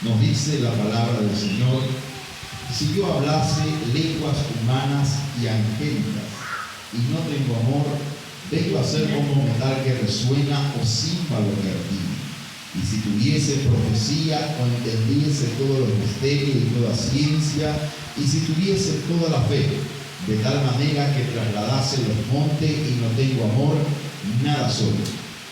Nos dice la palabra del Señor: si yo hablase lenguas humanas y angélicas y no tengo amor, vengo a ser como metal que resuena o címbalo que retine. Y si tuviese profecía o entendiese todos los misterios y toda ciencia, y si tuviese toda la fe, de tal manera que trasladase los montes y no tengo amor, nada soy.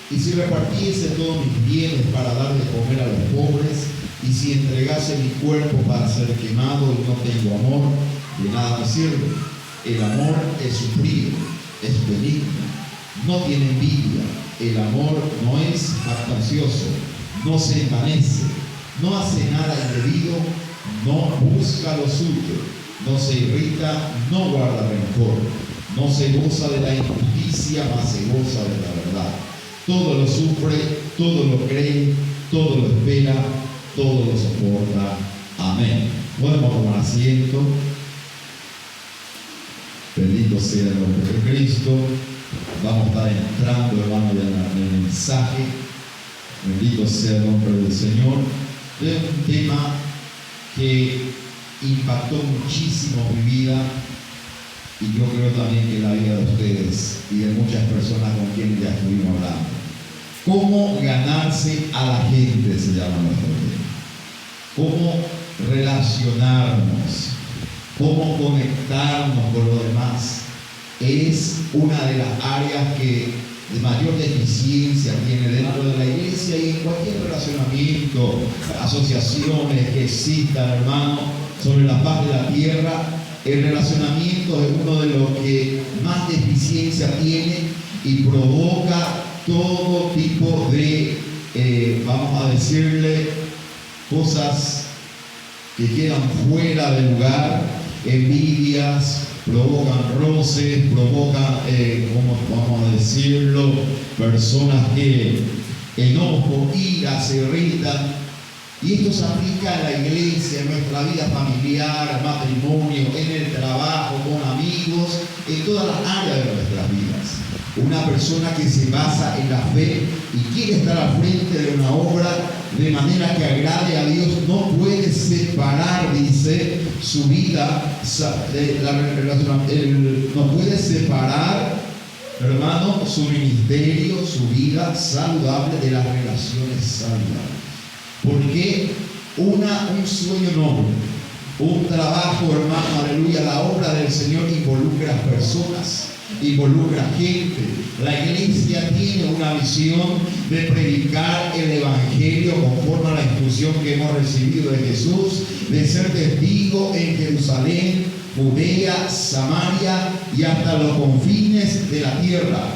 Y si repartiese todos mis bienes para dar de comer a los pobres, y si entregase mi cuerpo para ser quemado y no tengo amor, de nada me sirve. El amor es sufrido, es benigno, no tiene envidia. El amor no es jactancioso, no se envanece, no hace nada indebido, no busca lo suyo, no se irrita, no guarda rencor, no se goza de la injusticia, mas se goza de la verdad. Todo lo sufre, todo lo cree, todo lo espera, todo lo soporta. Amén. Podemos tomar asiento. Bendito sea el nombre de Cristo. Vamos a estar entrando, hermano, en el mensaje. Bendito sea el nombre del Señor. Es un tema que impactó muchísimo mi vida, y yo creo también que la vida de ustedes y de muchas personas con quienes ya estuvimos hablando. ¿Cómo ganarse a la gente? Se llama nuestro tema. ¿Cómo relacionarnos? ¿Cómo conectarnos con los demás? Es una de las áreas que de mayor deficiencia tiene dentro de la iglesia y en cualquier relacionamiento, asociaciones que existan, hermano, sobre la faz de la tierra. El relacionamiento es uno de los que más deficiencia tiene y provoca todo tipo de, vamos a decirle, cosas que quedan fuera de lugar, envidias, provocan roces, provocan, ¿cómo vamos a decirlo?, personas que enojo, ira, se irritan. Y esto se aplica en la iglesia, en nuestra vida familiar, matrimonio, en el trabajo, con amigos, en todas las áreas de nuestras vidas. Una persona que se basa en la fe y quiere estar al frente de una obra de manera que agrade a Dios, no puede separar, dice, su vida, no puede separar, hermano, su ministerio, su vida saludable de las relaciones saludables. Porque un sueño noble, un trabajo, hermano, aleluya, la obra del Señor involucra a personas, involucra gente. La iglesia tiene una visión de predicar el evangelio conforme a la instrucción que hemos recibido de Jesús, de ser testigo en Jerusalén, Judea, Samaria y hasta los confines de la tierra,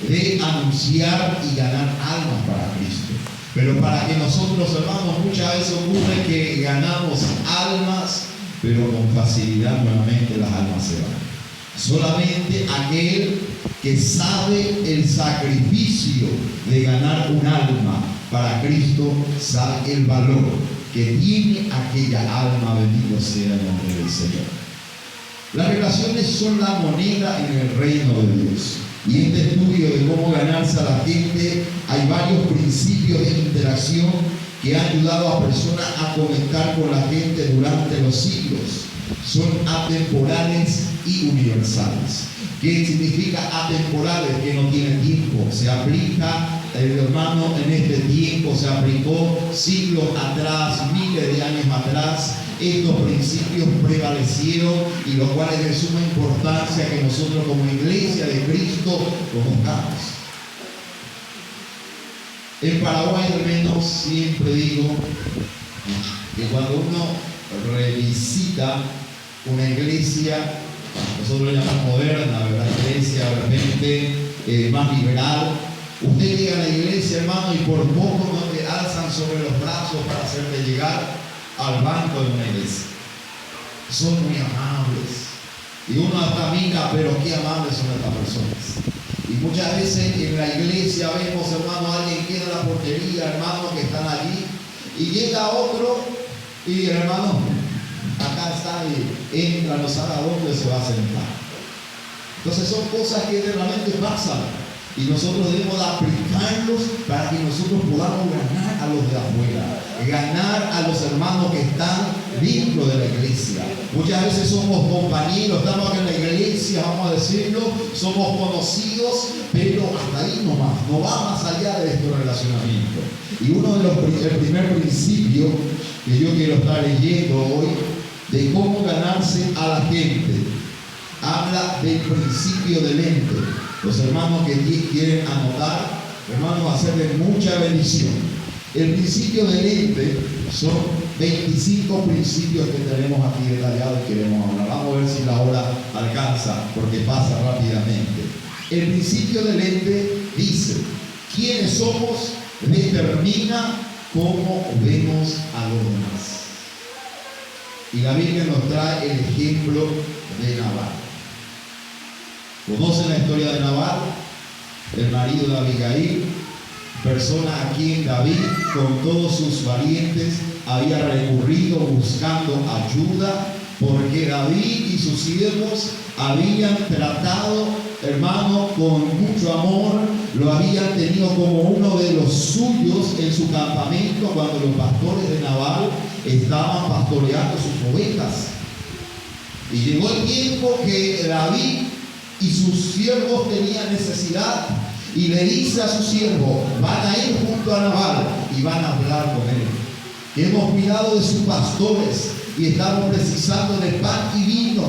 de anunciar y ganar almas para Cristo. Pero para que nosotros, hermanos, muchas veces ocurre que ganamos almas, pero con facilidad nuevamente las almas se van. Solamente aquel que sabe el sacrificio de ganar un alma para Cristo sabe el valor que tiene aquella alma. Bendito sea el nombre del Señor. Las relaciones son la moneda en el reino de Dios. Y en este estudio de cómo ganarse a la gente hay varios principios de interacción que han ayudado a personas a conectar con la gente durante los siglos. Son atemporales y universales. ¿Qué significa atemporales? Que no tienen tiempo. Se aplica, hermano, en este tiempo, se aplicó siglos atrás, miles de años atrás. Estos principios prevalecieron y los cuales es de suma importancia que nosotros como iglesia de Cristo conozcamos. En Paraguay al menos siempre digo que cuando uno revisita una iglesia, nosotros la llamamos moderna, ¿verdad? Iglesia realmente más liberal, usted llega a la iglesia, hermano, y por poco no te alzan sobre los brazos para hacerte llegar al banco de una iglesia. Son muy amables y uno hasta mira, pero qué amables son estas personas. Y muchas veces en la iglesia vemos, hermano, a alguien que queda en la portería, hermano, que están allí, y llega otro y, hermano, acá está, y entra, no sabe a dónde se va a sentar. Entonces son cosas que realmente pasan. Y nosotros debemos aplicarlos para que nosotros podamos ganar a los de afuera, ganar a los hermanos que están dentro de la iglesia. Muchas veces somos compañeros, estamos acá en la iglesia, vamos a decirlo, somos conocidos, pero hasta ahí nomás, no va más allá de estos relacionamientos. Y el primer principio que yo quiero estar leyendo hoy, de cómo ganarse a la gente, habla del principio del ente. Los hermanos que quieren anotar, hermanos, va a ser de mucha bendición. El principio del ente son 25 principios que tenemos aquí detallados y queremos hablar. Vamos a ver si la hora alcanza, porque pasa rápidamente. El principio del ente dice: quiénes somos determina cómo vemos a los demás. Y la Biblia nos trae el ejemplo de Nabal. ¿Conocen la historia de Nabal? El marido de Abigail, persona a quien David con todos sus valientes había recurrido buscando ayuda, porque David y sus siervos habían tratado, hermano, con mucho amor, lo habían tenido como uno de los suyos en su campamento cuando los pastores de Nabal estaban pastoreando sus ovejas. Y llegó el tiempo que David y sus siervos tenían necesidad, y le dice a su siervo: van a ir junto a Nabal y van a hablar con él. Hemos cuidado de sus pastores y estamos precisando de pan y vino.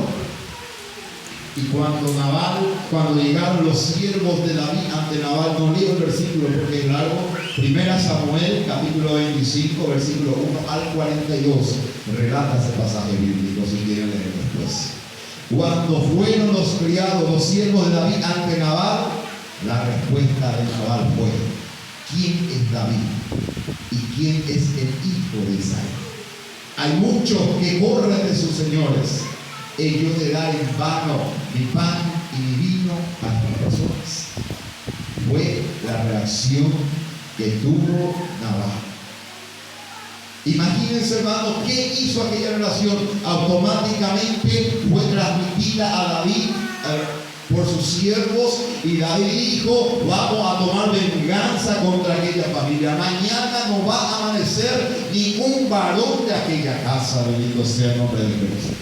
Y cuando llegaron los siervos de David ante Nabal, no leo el versículo porque es largo, 1 Samuel capítulo 25, versículo 1 al 42, relata ese pasaje bíblico si quieren leer después. Cuando fueron los criados, los siervos de David ante Nabal, la respuesta de Nabal fue: ¿quién es David? ¿Y quién es el hijo de Isaí? Hay muchos que corren de sus señores. Ellos le dan en vano mi pan y mi vino a estas personas. Fue la reacción que tuvo Nabal. Imagínense, hermanos, ¿qué hizo aquella relación? Automáticamente fue transmitida a David por sus siervos, y David dijo: vamos a tomar venganza contra aquella familia. Mañana no va a amanecer ningún varón de aquella casa. Bendito sea el nombre de Cristo.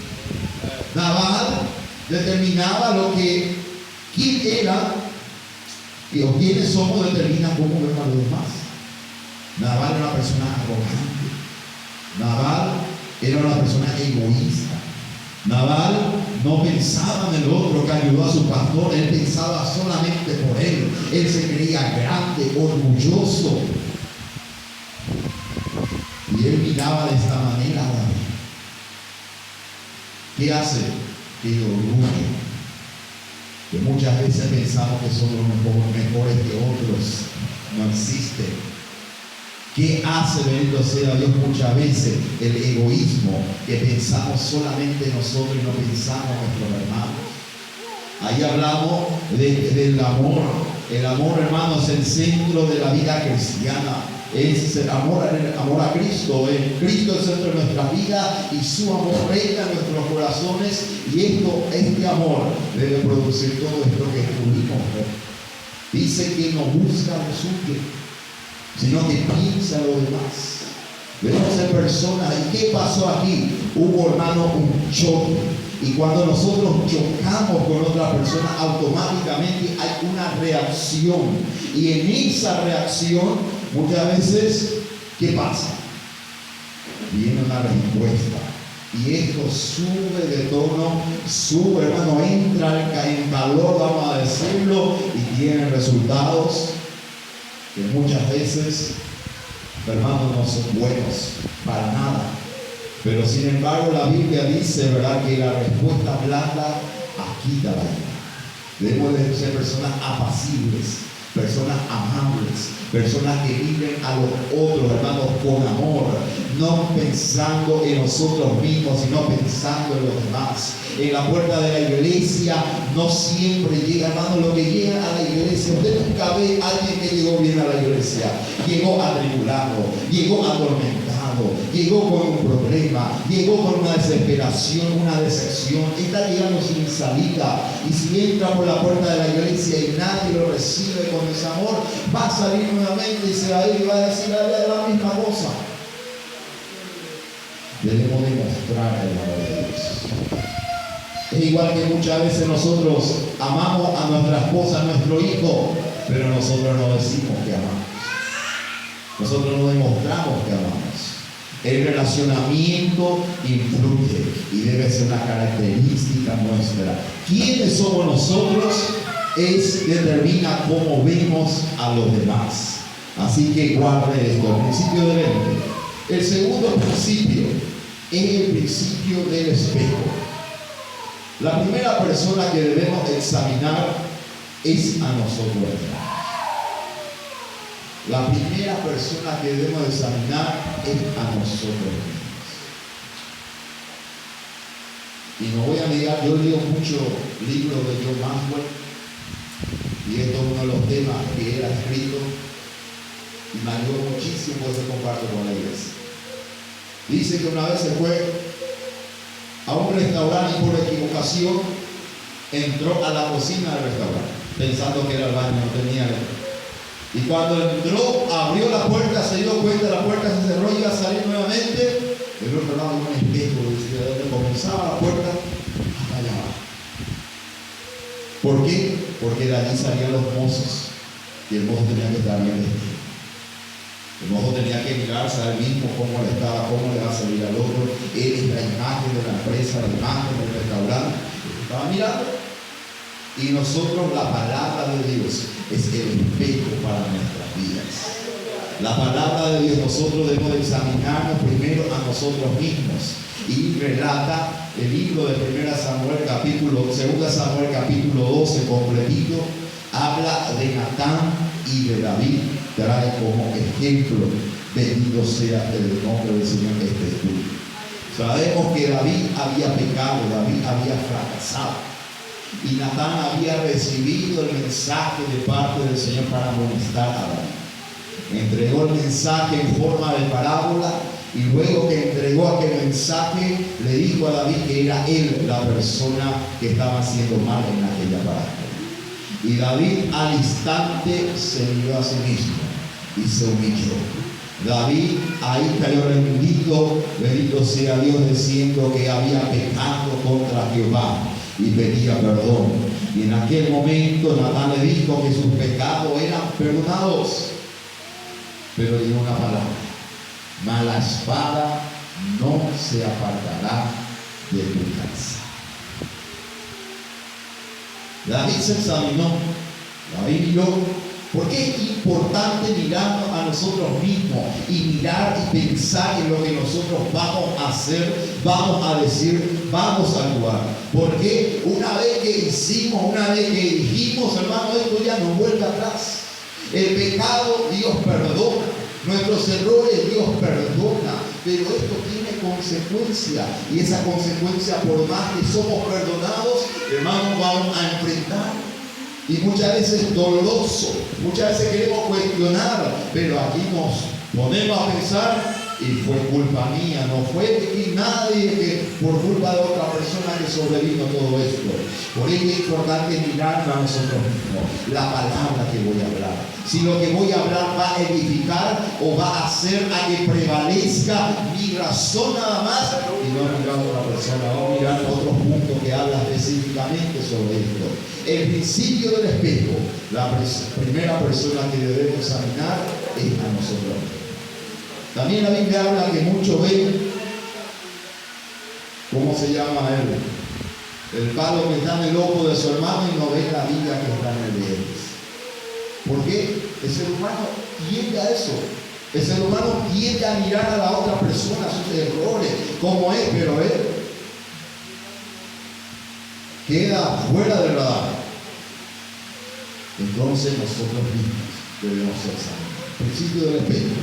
Nabal determinaba quién era, o quiénes somos, determina cómo vemos a los demás. Nabal era una persona arrogante. Nabal era una persona egoísta. Nabal no pensaba en el otro que ayudó a su pastor, él pensaba solamente por él. Él se creía grande, orgulloso. Y él miraba de esta manera a David. ¿Qué hace? El orgullo. Que muchas veces pensamos que somos mejores que otros. No existe. ¿Qué hace, bendito sea Dios, muchas veces? El egoísmo, que pensamos solamente en nosotros y no pensamos en nuestros hermanos. Ahí hablamos del amor. El amor, hermanos, es el centro de la vida cristiana. Es el amor a Cristo. Cristo es el centro de nuestra vida y su amor reina en nuestros corazones. Y este amor debe producir todo esto que estuvimos. Dice que no busca lo suyo, sino que piensa lo demás. Debemos ser personas. ¿Y qué pasó aquí? Hubo, hermano, un choque. Y cuando nosotros chocamos con otra persona, automáticamente hay una reacción. Y en esa reacción, muchas veces, ¿qué pasa? Viene una respuesta. Y esto sube de tono, sube, hermano, entra en calor, vamos a decirlo, y tiene resultados que muchas veces, hermanos, no son buenos para nada. Pero sin embargo la Biblia dice, ¿verdad?, que la respuesta blanda quita la ira. Debemos de ser personas apacibles, personas amables, personas que viven a los otros, hermanos, con amor, no pensando en nosotros mismos, sino pensando en los demás. En la puerta de la iglesia no siempre llega, hermano, lo que llega a la iglesia. Usted nunca ve a alguien que llegó bien a la iglesia. Llegó atribulado, llegó atormentado, trabajo, llegó con un problema, llegó con una desesperación, una decepción, está llegando sin salida, y si entra por la puerta de la iglesia y nadie lo recibe con ese amor, va a salir nuevamente y se va a ir y va a decir la misma cosa. Debemos demostrar el amor de Dios. Es igual que muchas veces nosotros amamos a nuestra esposa, a nuestro hijo, pero nosotros no decimos que amamos. Nosotros no demostramos que amamos. El relacionamiento influye y debe ser una característica nuestra. ¿Quiénes somos nosotros? Determina cómo vemos a los demás. Así que guarde esto, el principio del ente. El segundo principio es el principio del espejo. La primera persona que debemos examinar es a nosotros mismos. La primera persona que debemos examinar es a nosotros mismos. Y no voy a negar, yo leo muchos libros de John Maxwell, y esto es uno de los temas que él ha escrito, y me ayudó muchísimo, por eso comparto con la iglesia. Dice que una vez se fue a un restaurante y por equivocación entró a la cocina del restaurante, pensando que era el baño, no tenía nada. Y cuando entró, abrió la puerta, se dio cuenta, la puerta se cerró y iba a salir nuevamente. Del otro lado un espejo, de donde comenzaba la puerta hasta allá abajo. ¿Por qué? Porque de allí salían los mozos y el mozo tenía que estar bien vestido. El mozo tenía que mirarse a él mismo cómo le estaba, cómo le va a servir al otro. Él es la imagen de la empresa, la imagen del restaurante. Estaba mirando. Y nosotros, la palabra de Dios es el espejo para nuestras vidas. La palabra de Dios, nosotros debemos examinarnos primero a nosotros mismos. Y relata el libro de 2 Samuel capítulo 12 completito, habla de Natán y de David, trae como ejemplo, bendito sea el nombre del Señor este estudio. Sabemos que David había pecado, David había fracasado. Y Natán había recibido el mensaje de parte del Señor para amonestar a David. Entregó el mensaje en forma de parábola y luego que entregó aquel mensaje le dijo a David que era él la persona que estaba haciendo mal en aquella parábola. Y David al instante se miró a sí mismo y se humilló. David ahí cayó rendido, bendito sea Dios, diciendo que había pecado contra Jehová y pedía perdón. Y en aquel momento Natán le dijo que sus pecados eran perdonados, pero dijo una palabra: mas la espada no se apartará de tu casa. David se examinó, David miró. ¿Por qué es importante mirarnos a nosotros mismos y mirar y pensar en lo que nosotros vamos a hacer, vamos a decir, vamos a actuar? Porque una vez que hicimos, una vez que dijimos, hermano, esto ya no vuelve atrás. El pecado Dios perdona, nuestros errores Dios perdona, pero esto tiene consecuencia, y esa consecuencia, por más que somos perdonados, hermanos, vamos a enfrentar. Y muchas veces es doloroso, muchas veces queremos cuestionar, pero aquí nos ponemos a pensar, y fue culpa mía, no fue de nadie que por culpa de otra persona que sobrevino todo esto. Por ello es importante mirar a nosotros mismos, la palabra que voy a hablar. Si lo que voy a hablar va a edificar o va a hacer a que prevalezca mi razón nada más, y no mirar a otra persona, vamos a mirar otros puntos que habla específicamente sobre esto. El principio del espejo, la primera persona que debemos examinar es a nosotros mismos. También la Biblia habla que muchos ven, ¿cómo se llama él? El palo que está en el ojo de su hermano y no ve la viga que está en el de ellos. ¿Por qué? El ser humano tiende a eso. El ser humano tiende a mirar a la otra persona, sus errores, como es, pero él queda fuera del radar. Entonces nosotros mismos debemos examinar. Principio del espejo.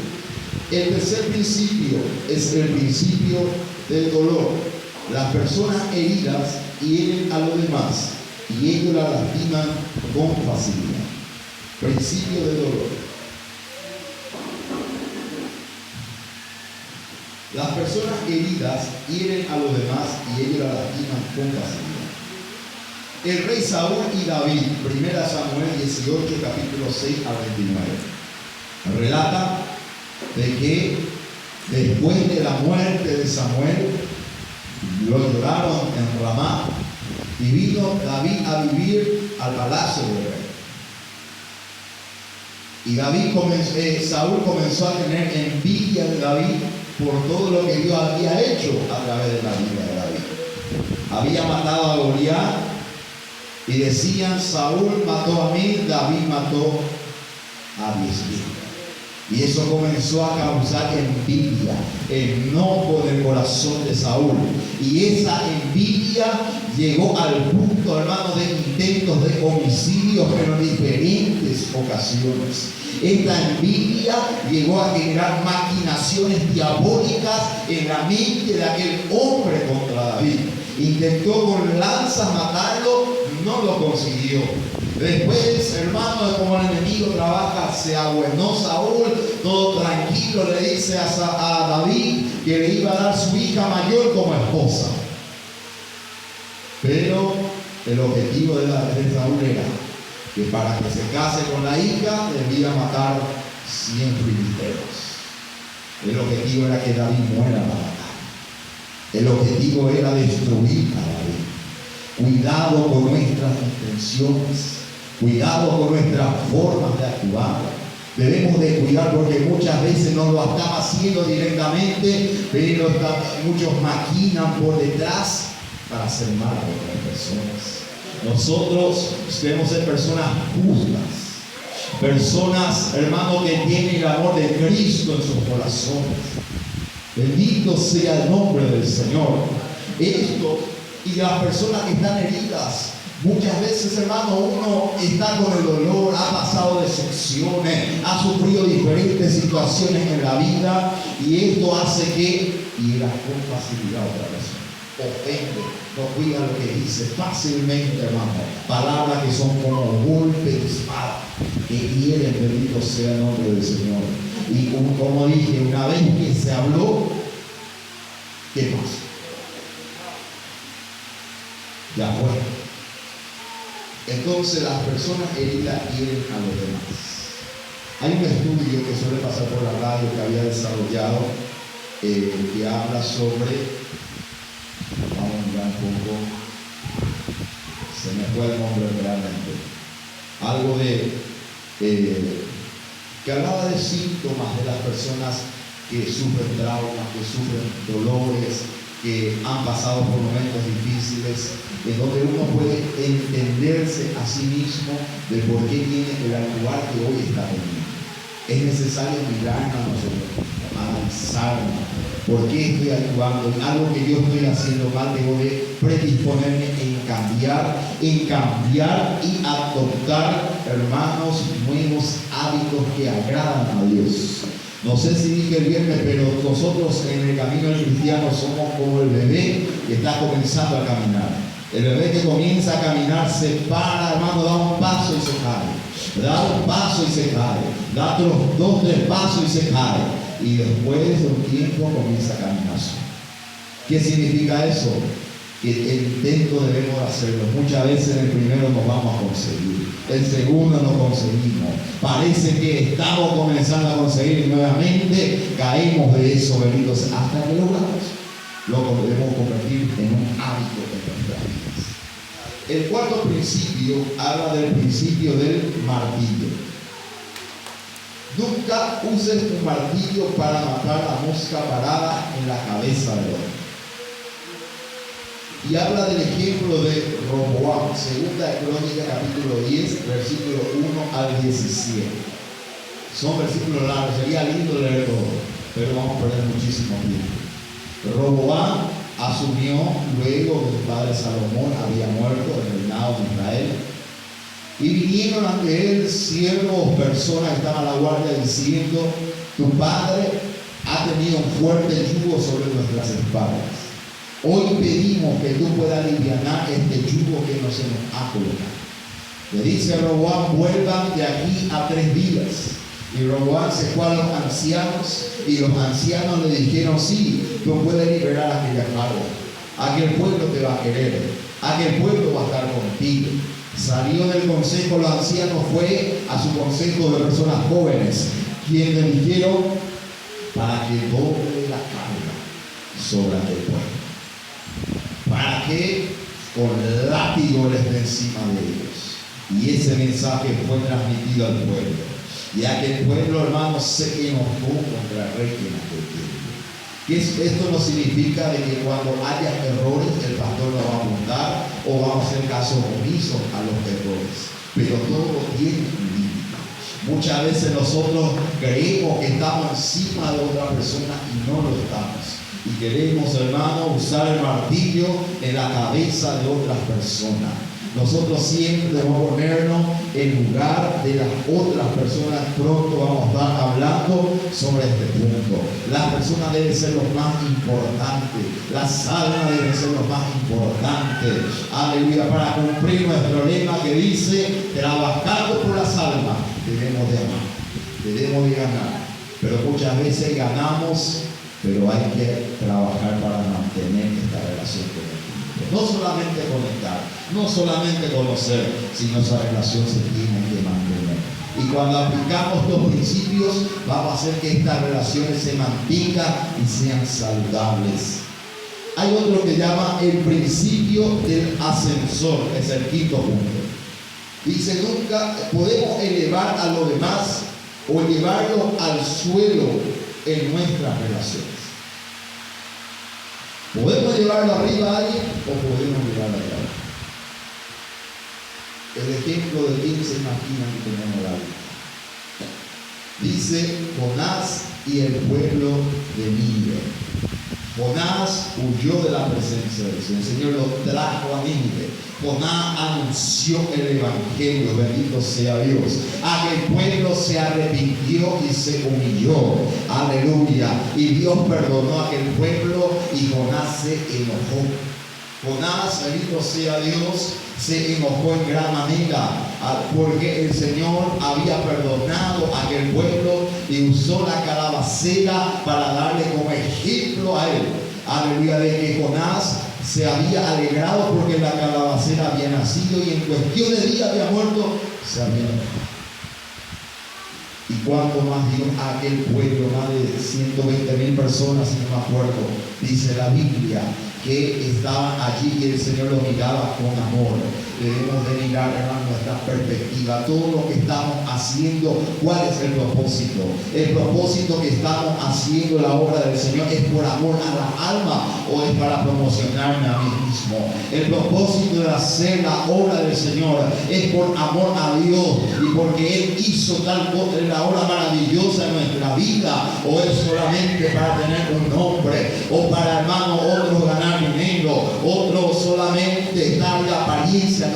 El tercer principio es el principio del dolor. Las personas heridas hieren a los demás y ellos la lastiman con facilidad. Principio del dolor. Las personas heridas hieren a los demás y ellos la lastiman con facilidad. El rey Saúl y David, 1 Samuel 18, capítulo 6 al 29, relata de que después de la muerte de Samuel, lo lloraron en Ramá y vino David a vivir al palacio del rey. Y Saúl comenzó a tener envidia de David por todo lo que Dios había hecho a través de la vida de David. Había matado a Goliat y decían: Saúl mató a mí, David mató a 10,000. Y eso comenzó a causar envidia, enojo en el corazón de Saúl. Y esa envidia llegó al punto, hermano, de intentos de homicidios, pero en diferentes ocasiones. Esta envidia llegó a generar maquinaciones diabólicas en la mente de aquel hombre contra David. Intentó con lanzas matarlo, no lo consiguió. Después, hermano, como el enemigo trabaja, se abuenó Saúl, todo tranquilo, le dice a David que le iba a dar su hija mayor como esposa. Pero el objetivo de Saúl era que para que se case con la hija debía matar 100 filisteos. El objetivo era que David muera para matar. El objetivo era destruir a David. Cuidado con nuestras intenciones, cuidado con nuestras formas de actuar. Debemos de cuidar porque muchas veces no lo estamos haciendo directamente, pero muchos maquinan por detrás para hacer mal a otras personas. Nosotros debemos ser personas justas, personas, hermanos, que tienen el amor de Cristo en sus corazones. Bendito sea el nombre del Señor. Esto y las personas que están heridas, muchas veces, hermano, uno está con el dolor, ha pasado decepciones, ha sufrido diferentes situaciones en la vida, y esto hace que hiera con facilidad a otra persona. Ofende, no cuida lo que dice fácilmente, hermano. Palabras que son como golpes de espada, que hieren. Bendito sea el nombre del Señor. Y como dije, una vez que se habló, ¿qué pasa? Ya fue. Entonces las personas heridas hieren a los demás. Hay un estudio que suele pasar por la radio que había desarrollado, que habla sobre, vamos a mirar un poco, se me fue el nombre realmente, algo que hablaba de síntomas de las personas que sufren traumas, que sufren dolores, que han pasado por momentos difíciles, en donde uno puede entenderse a sí mismo de por qué tiene el actuar que hoy está teniendo. Es necesario mirarnos a nosotros, analizarnos. ¿Por qué estoy actuando? Algo que yo estoy haciendo mal, debo de predisponerme en cambiar y adoptar, hermanos, nuevos hábitos que agradan a Dios. No sé si dije el viernes, pero nosotros en el camino del cristiano somos como el bebé que está comenzando a caminar. El bebé que comienza a caminar se para, hermano, da un paso y se cae. Da un paso y se cae. Da otros 2, 3 pasos y se cae. Y después de un tiempo comienza a caminar. ¿Qué significa eso? Que el intento debemos hacerlo. Muchas veces en el primero nos vamos a conseguir, el segundo no conseguimos, parece que estamos comenzando a conseguir y nuevamente caemos de eso, benditos, hasta que lo debemos convertir en un hábito de nuestras vidas. El cuarto principio habla del principio del martillo. Nunca uses un martillo para matar la mosca parada en la cabeza del hombre. Y habla del ejemplo de Roboam, segunda Crónica, capítulo 10, versículo 1 al 17. Son versículos largos, sería lindo leer todo, pero vamos a perder muchísimo tiempo. Roboam asumió luego que su padre Salomón había muerto, el reinado de Israel, y vinieron ante él siervos, personas que estaban a la guardia diciendo: tu padre ha tenido un fuerte yugo sobre nuestras espaldas. Hoy pedimos que tú puedas alivianar este yugo que no se nos ha colocado. Le dice a Roboam: vuelvan de aquí a 3 días. Y Roboam se fue a los ancianos y los ancianos le dijeron: sí, tú puedes liberar a aquella carga, aquel pueblo te va a querer, aquel pueblo va a estar contigo. Salió del consejo los ancianos, fue a su consejo de personas jóvenes, quienes le dijeron: para que doble la carga sobre aquel pueblo, para que con látigo les dé encima de ellos. Y ese mensaje fue transmitido al pueblo. Y aquel pueblo, hermanos, se enojó contra el rey en aquel tiempo. Esto no significa de que cuando haya errores el pastor no va a apuntar o va a hacer caso omiso a los errores, pero todo tiene un límite. Muchas veces nosotros creemos que estamos encima de otra persona y no lo estamos, y queremos, hermano, usar el martillo en la cabeza de otras personas. Nosotros siempre debemos ponernos en lugar de las otras personas. Pronto vamos a estar hablando sobre este punto. Las personas deben ser lo más importante. Las almas deben ser lo más importante. Aleluya. Para cumplir nuestro lema que dice: trabajando por las almas, debemos de amar, debemos de ganar. Pero muchas veces ganamos, pero hay que trabajar para mantener esta relación con el Cristo. No solamente conectar, no solamente conocer, sino esa relación se tiene que mantener. Y cuando aplicamos los principios, vamos a hacer que estas relaciones se mantengan y sean saludables. Hay otro que llama el principio del ascensor, es el quinto punto. Dice: nunca podemos elevar a los demás o llevarlos al suelo en nuestras relaciones. ¿Podemos llevarlo arriba a alguien o podemos llevarlo arriba? El ejemplo de quién se imagina que tenemos la vida. Dice: Jonás y el pueblo de Nínive. Jonás huyó de la presencia de Dios. El Señor lo trajo a Nínive. Jonás anunció el evangelio, bendito sea Dios. Aquel pueblo se arrepintió y se humilló. Aleluya. Y Dios perdonó a aquel pueblo y Jonás se enojó. Jonás, bendito sea Dios, se enojó en gran manera porque el Señor había perdonado a aquel pueblo y usó la calabacera para darle como ejemplo a él. Aleluya, de que Jonás se había alegrado porque la calabacera había nacido y en cuestión de días había muerto, se había enojado. Y cuánto más dio a aquel pueblo, más de 120,000 personas, si no me acuerdo, dice la Biblia, que estaban allí y el Señor los miraba con amor. Debemos de mirar, hermano, nuestra perspectiva, todo lo que estamos haciendo. ¿Cuál es el propósito? El propósito que estamos haciendo la obra del Señor es por amor a la alma o es para promocionarme a mí mismo. El propósito de hacer la obra del Señor es por amor a Dios y porque Él hizo tal cosa, la obra maravillosa en nuestra vida, o es solamente para tener un nombre o para, hermano, otros ganar dinero, otros solamente estar de apariencia. No,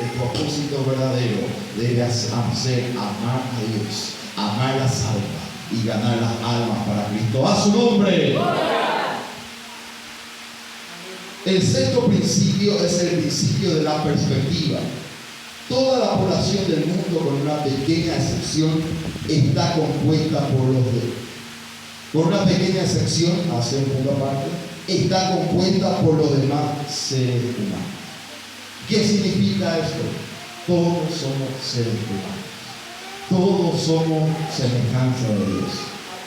el propósito verdadero debe ser amar a Dios, amar las almas y ganar las almas para Cristo. ¡A su nombre! El sexto principio es el principio de la perspectiva. Toda la población del mundo, con una pequeña excepción, está compuesta por una pequeña excepción, hacia un punto aparte, está compuesta por los demás seres humanos. ¿Qué significa esto? Todos somos seres humanos. Todos somos semejanza de Dios.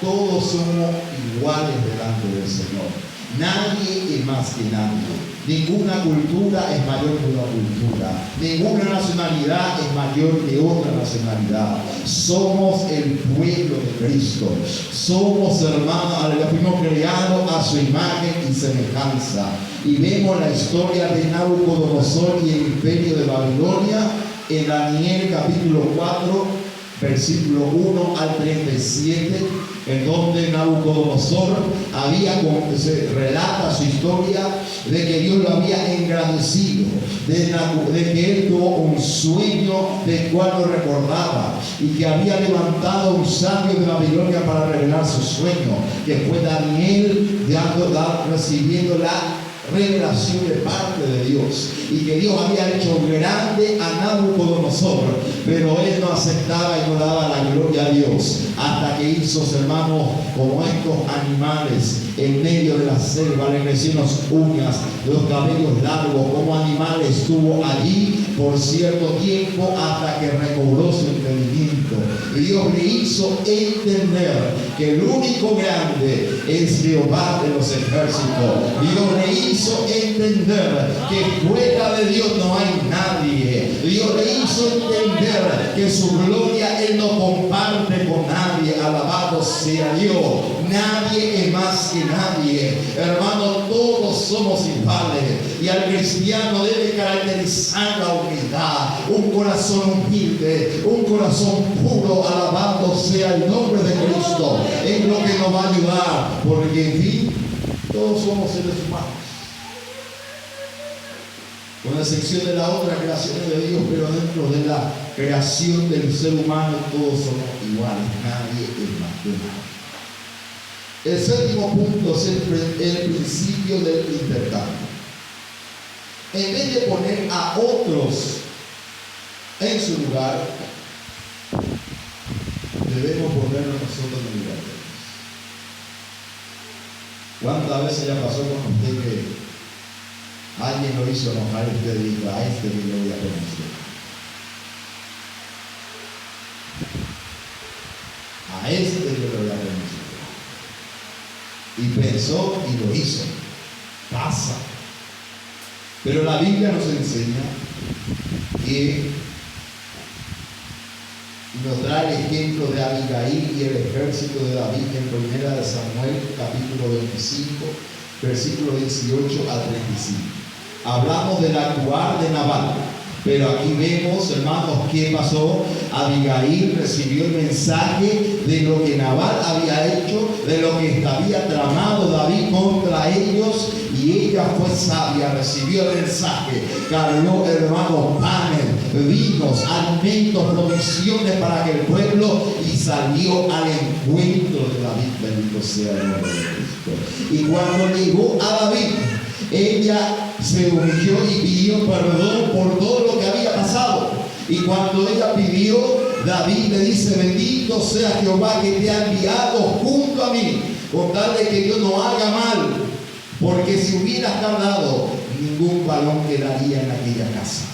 Todos somos iguales delante del Señor. Nadie es más que nadie. Ninguna cultura es mayor que una cultura. Ninguna nacionalidad es mayor que otra nacionalidad. Somos el pueblo de Cristo. Somos hermanos, fuimos creados a su imagen y semejanza. Y vemos la historia de Nabucodonosor y el imperio de Babilonia en Daniel capítulo 4, versículo 1 al 37, en donde Nabucodonosor se relata su historia de que Dios lo había engrandecido, de que él tuvo un sueño del cual lo recordaba y que había levantado un sabio de Babilonia para revelar su sueño, que fue Daniel recibiendo la revelación de parte de Dios, y que Dios había hecho grande a Nabucodonosor, pero él no aceptaba y no daba la gloria a Dios. hasta que hizo, hermanos, como estos animales en medio de la selva, le crecieron las uñas, los cabellos largos, como animales estuvo allí por cierto tiempo hasta que recobró su entendimiento. Y Dios le hizo entender que el único grande es Jehová de los ejércitos. Dios le hizo entender que fuera de Dios no hay nadie. Dios le hizo entender que su gloria Él no comparte con nadie. Alabado sea Dios. Nadie es más que nadie. Hermanos, todos somos iguales. Y al cristiano debe caracterizar la humildad. Un corazón humilde, un corazón puro. Alabado sea el nombre de Cristo. Es lo que nos va a ayudar. Porque en fin, todos somos seres humanos, con excepción de la otra creación de Dios, pero dentro de la creación del ser humano todos somos iguales, nadie es más que nadie. El séptimo punto es el principio del intercambio. En vez de poner a otros en su lugar, debemos ponernos nosotros en el lugar de Dios. ¿Cuántas veces ya pasó con usted que alguien lo hizo enojar y usted dijo, a este que lo voy a conocer? A este que lo voy a conocer. Y pensó y lo hizo. Pasa. Pero la Biblia nos enseña que nos da el ejemplo de Abigail y el ejército de David en 1 Samuel capítulo 25, versículo 18 al 35. Hablamos del actuar de Nabal, pero aquí vemos, hermanos, qué pasó. Abigail recibió el mensaje de lo que Nabal había hecho, de lo que había tramado David contra ellos, y ella fue sabia, recibió el mensaje, cargó, hermanos, panes, vinos, alimentos, provisiones para que el pueblo, y salió al encuentro de David. Bendito sea el nombre de Cristo. Y cuando llegó a David, ella se humilló y pidió perdón por todo lo que había pasado. Y cuando ella pidió, David le dice, bendito sea Jehová que te ha enviado junto a mí, con tal de que yo no haga mal, porque si hubieras tardado, ningún varón quedaría en aquella casa.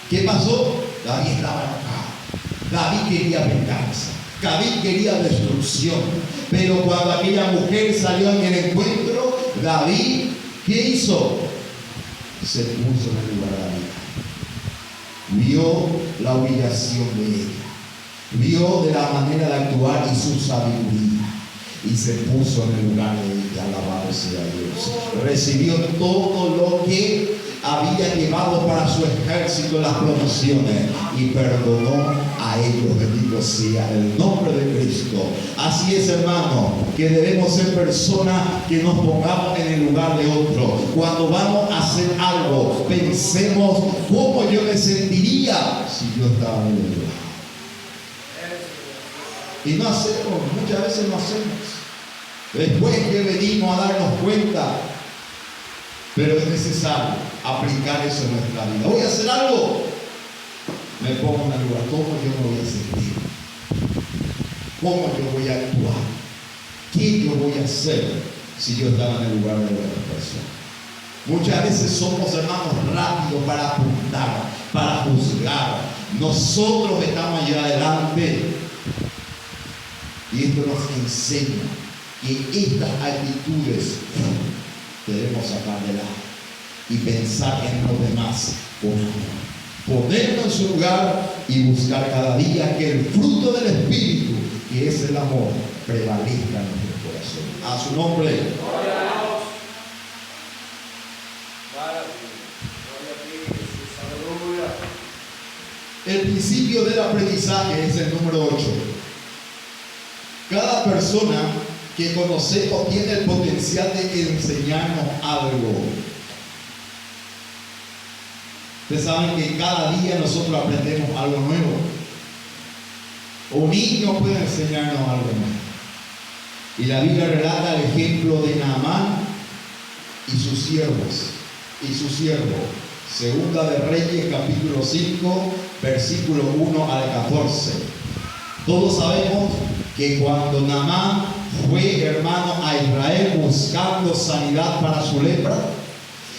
¿Qué pasó? David estaba enojado. David quería venganza. David quería destrucción. Pero cuando aquella mujer salió en el encuentro, David, ¿qué hizo? Se puso en el lugar de David. Vio la humillación de ella. Vio de la manera de actuar y su sabiduría. Y se puso en el lugar de ella. Alabado sea Dios. Recibió todo lo que había llevado para su ejército, las promociones, y perdonó a ellos. Bendito sea el nombre de Cristo. Así es, hermano, que debemos ser personas que nos pongamos en el lugar de otro. Cuando vamos a hacer algo, pensemos cómo yo me sentiría si yo estaba en el lugar. Y no hacemos, muchas veces no hacemos. Después que venimos a darnos cuenta, pero es necesario aplicar eso en nuestra vida. Voy a hacer algo, me pongo en el lugar. ¿Cómo yo me voy a sentir? ¿Cómo yo voy a actuar? ¿Qué yo voy a hacer si yo estaba en el lugar de otra persona? Muchas veces somos, hermanos, rápidos para apuntar, para juzgar. Nosotros estamos allá adelante, y esto nos enseña que estas actitudes debemos sacar de lado y pensar en los demás con amor. Ponernos en su lugar y buscar cada día que el fruto del Espíritu, que es el amor, prevalezca en nuestro corazón. A su nombre. El principio del aprendizaje es el número 8. Cada persona que conocemos tiene el potencial de enseñarnos algo. Ustedes saben que cada día nosotros aprendemos algo nuevo. Un niño puede enseñarnos algo nuevo. Y la Biblia relata el ejemplo de Naamán y sus siervos y su siervo. Segunda de Reyes, capítulo 5, versículo 1 al 14. Todos sabemos que cuando Naamán fue, hermano, a Israel buscando sanidad para su lepra,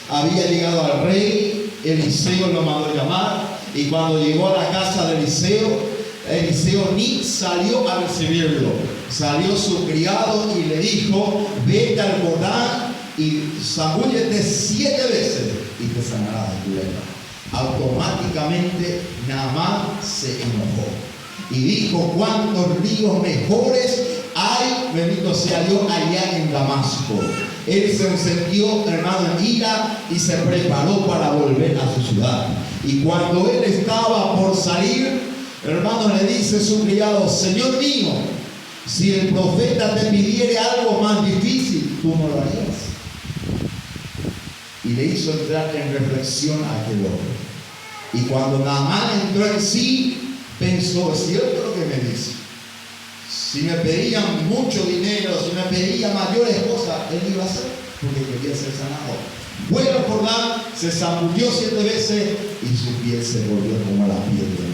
había llegado al rey, Eliseo lo mandó llamar, y cuando llegó a la casa de Eliseo ni salió a recibirlo. Salió su criado y le dijo: vete al Jordán y zambúllete 7 veces y te sanarás de tu lepra. Automáticamente Naamán se enojó y dijo: cuántos ríos mejores hay, bendito sea Dios, allá en Damasco. Él se encendió, hermano, en ira y se preparó para volver a su ciudad. Y cuando él estaba por salir, hermano, le dice su criado: Señor mío, si el profeta te pidiere algo más difícil, tú no lo harías. Y le hizo entrar en reflexión a aquel hombre. Y cuando Naamán entró en sí, pensó: es cierto lo que me dice. Si me pedían mucho dinero, si me pedían mayores cosas, él iba a hacer, porque quería ser sanado. Fue al Jordán, se zambulló 7 veces y su piel se volvió como la piel de él.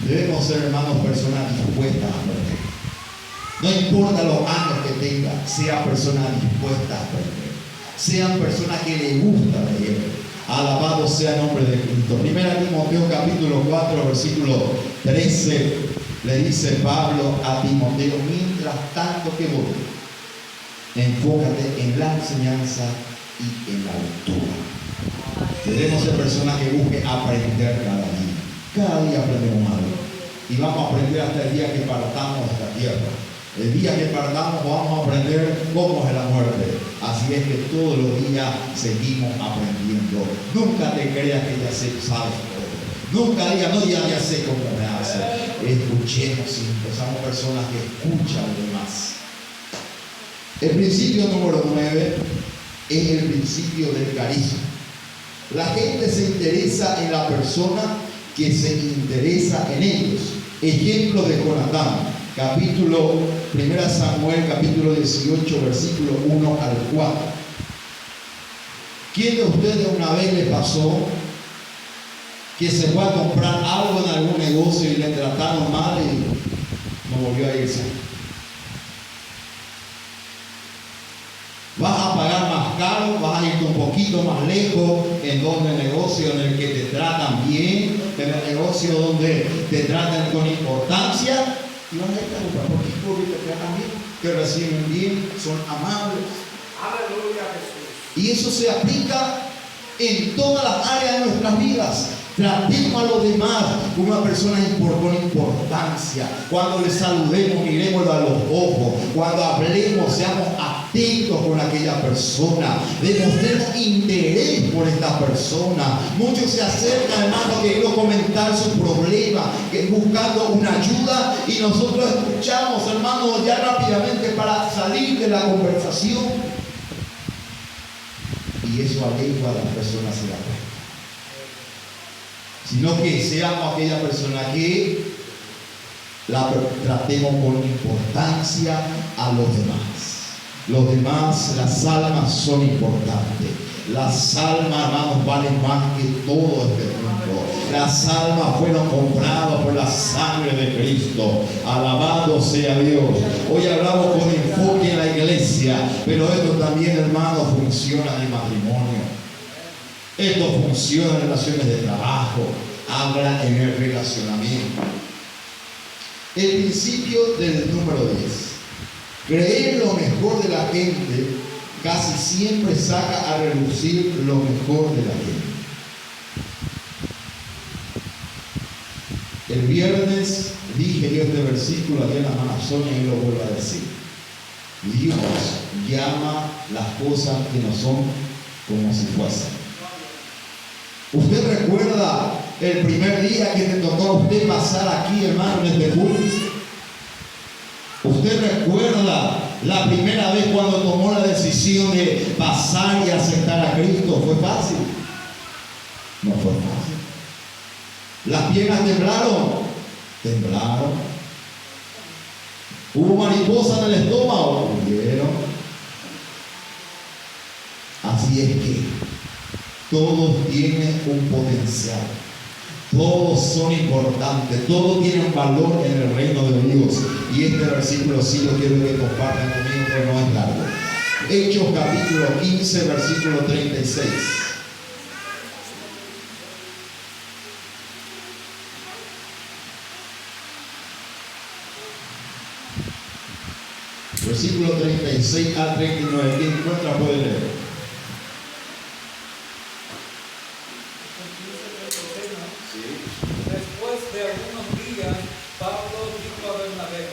Debemos ser, hermanos, personas dispuestas a aprender. No importa los años que tenga, sea persona dispuesta a aprender. Sean personas que le gusta leer. Alabado sea el nombre de Cristo. 1 Timoteo capítulo 4, versículo 13, le dice Pablo a Timoteo: mientras tanto que voy, enfócate en la enseñanza y en la lectura. Debemos ser personas que busquen aprender cada día. Cada día aprendemos algo. Y vamos a aprender hasta el día que partamos de esta tierra. El día que partamos vamos a aprender cómo es la muerte. Así es que todos los días seguimos aprendiendo. Nunca te creas que ya sabes todo. Nunca digas: no, ya sé cómo me hace. Escuchemos y empezamos personas que escuchan a los demás. El principio número 9 es el principio del carisma. La gente se interesa en la persona que se interesa en ellos. Ejemplo de Jonatán, capítulo 1 Samuel, capítulo 18, versículo 1 al 4. ¿Quién de ustedes una vez le pasó que se fue a comprar algo en algún negocio y le trataron mal y no volvió a irse? Vas a pagar más caro, vas a irte un poquito más lejos, en donde el negocio en el que te tratan bien, en el negocio donde te tratan con importancia, y vas a irte a comprar porque te tratan bien, te reciben bien, son amables. Aleluya, Jesús. Y eso se aplica en todas las áreas de nuestras vidas. Tratemos a los demás como una persona con importancia. Cuando les saludemos, miremoslo a los ojos. Cuando hablemos, seamos atentos con aquella persona. Demostremos interés por esta persona. Muchos se acercan, hermano, queriendo comentar su problema, buscando una ayuda, y nosotros escuchamos, hermano, ya rápidamente para salir de la conversación. Y eso aleja a las personas de la fe. Sino que seamos aquella persona que la tratemos con importancia a los demás. Los demás, las almas son importantes. Las almas, hermanos, valen más que todo este mundo. Las almas fueron compradas por la sangre de Cristo. Alabado sea Dios. Hoy hablamos con enfoque en la iglesia, pero esto también, hermanos, funciona en el matrimonio. Esto funciona en relaciones de trabajo, habla en el relacionamiento. El principio del número 10. Creer lo mejor de la gente casi siempre saca a relucir lo mejor de la gente. El viernes dije yo este versículo aquí en la Amazonia y lo vuelvo a decir. Dios llama las cosas que no son como si fuesen. ¿Usted recuerda el primer día que te tocó a usted pasar aquí, hermano, en este culto? ¿Usted recuerda la primera vez cuando tomó la decisión de pasar y aceptar a Cristo? ¿Fue fácil? No fue fácil. ¿Las piernas temblaron? Temblaron. ¿Hubo mariposa en el estómago? Hubieron. Así es que todos tienen un potencial. Todos son importantes, todos tienen valor en el reino de Dios. Y este versículo sí yo quiero que compartan conmigo, pero no es largo. Hechos capítulo 15, versículo 36. Versículo 36 al 39. Quien encuentra puede leer. Después de algunos días, Pablo dijo a Bernabé: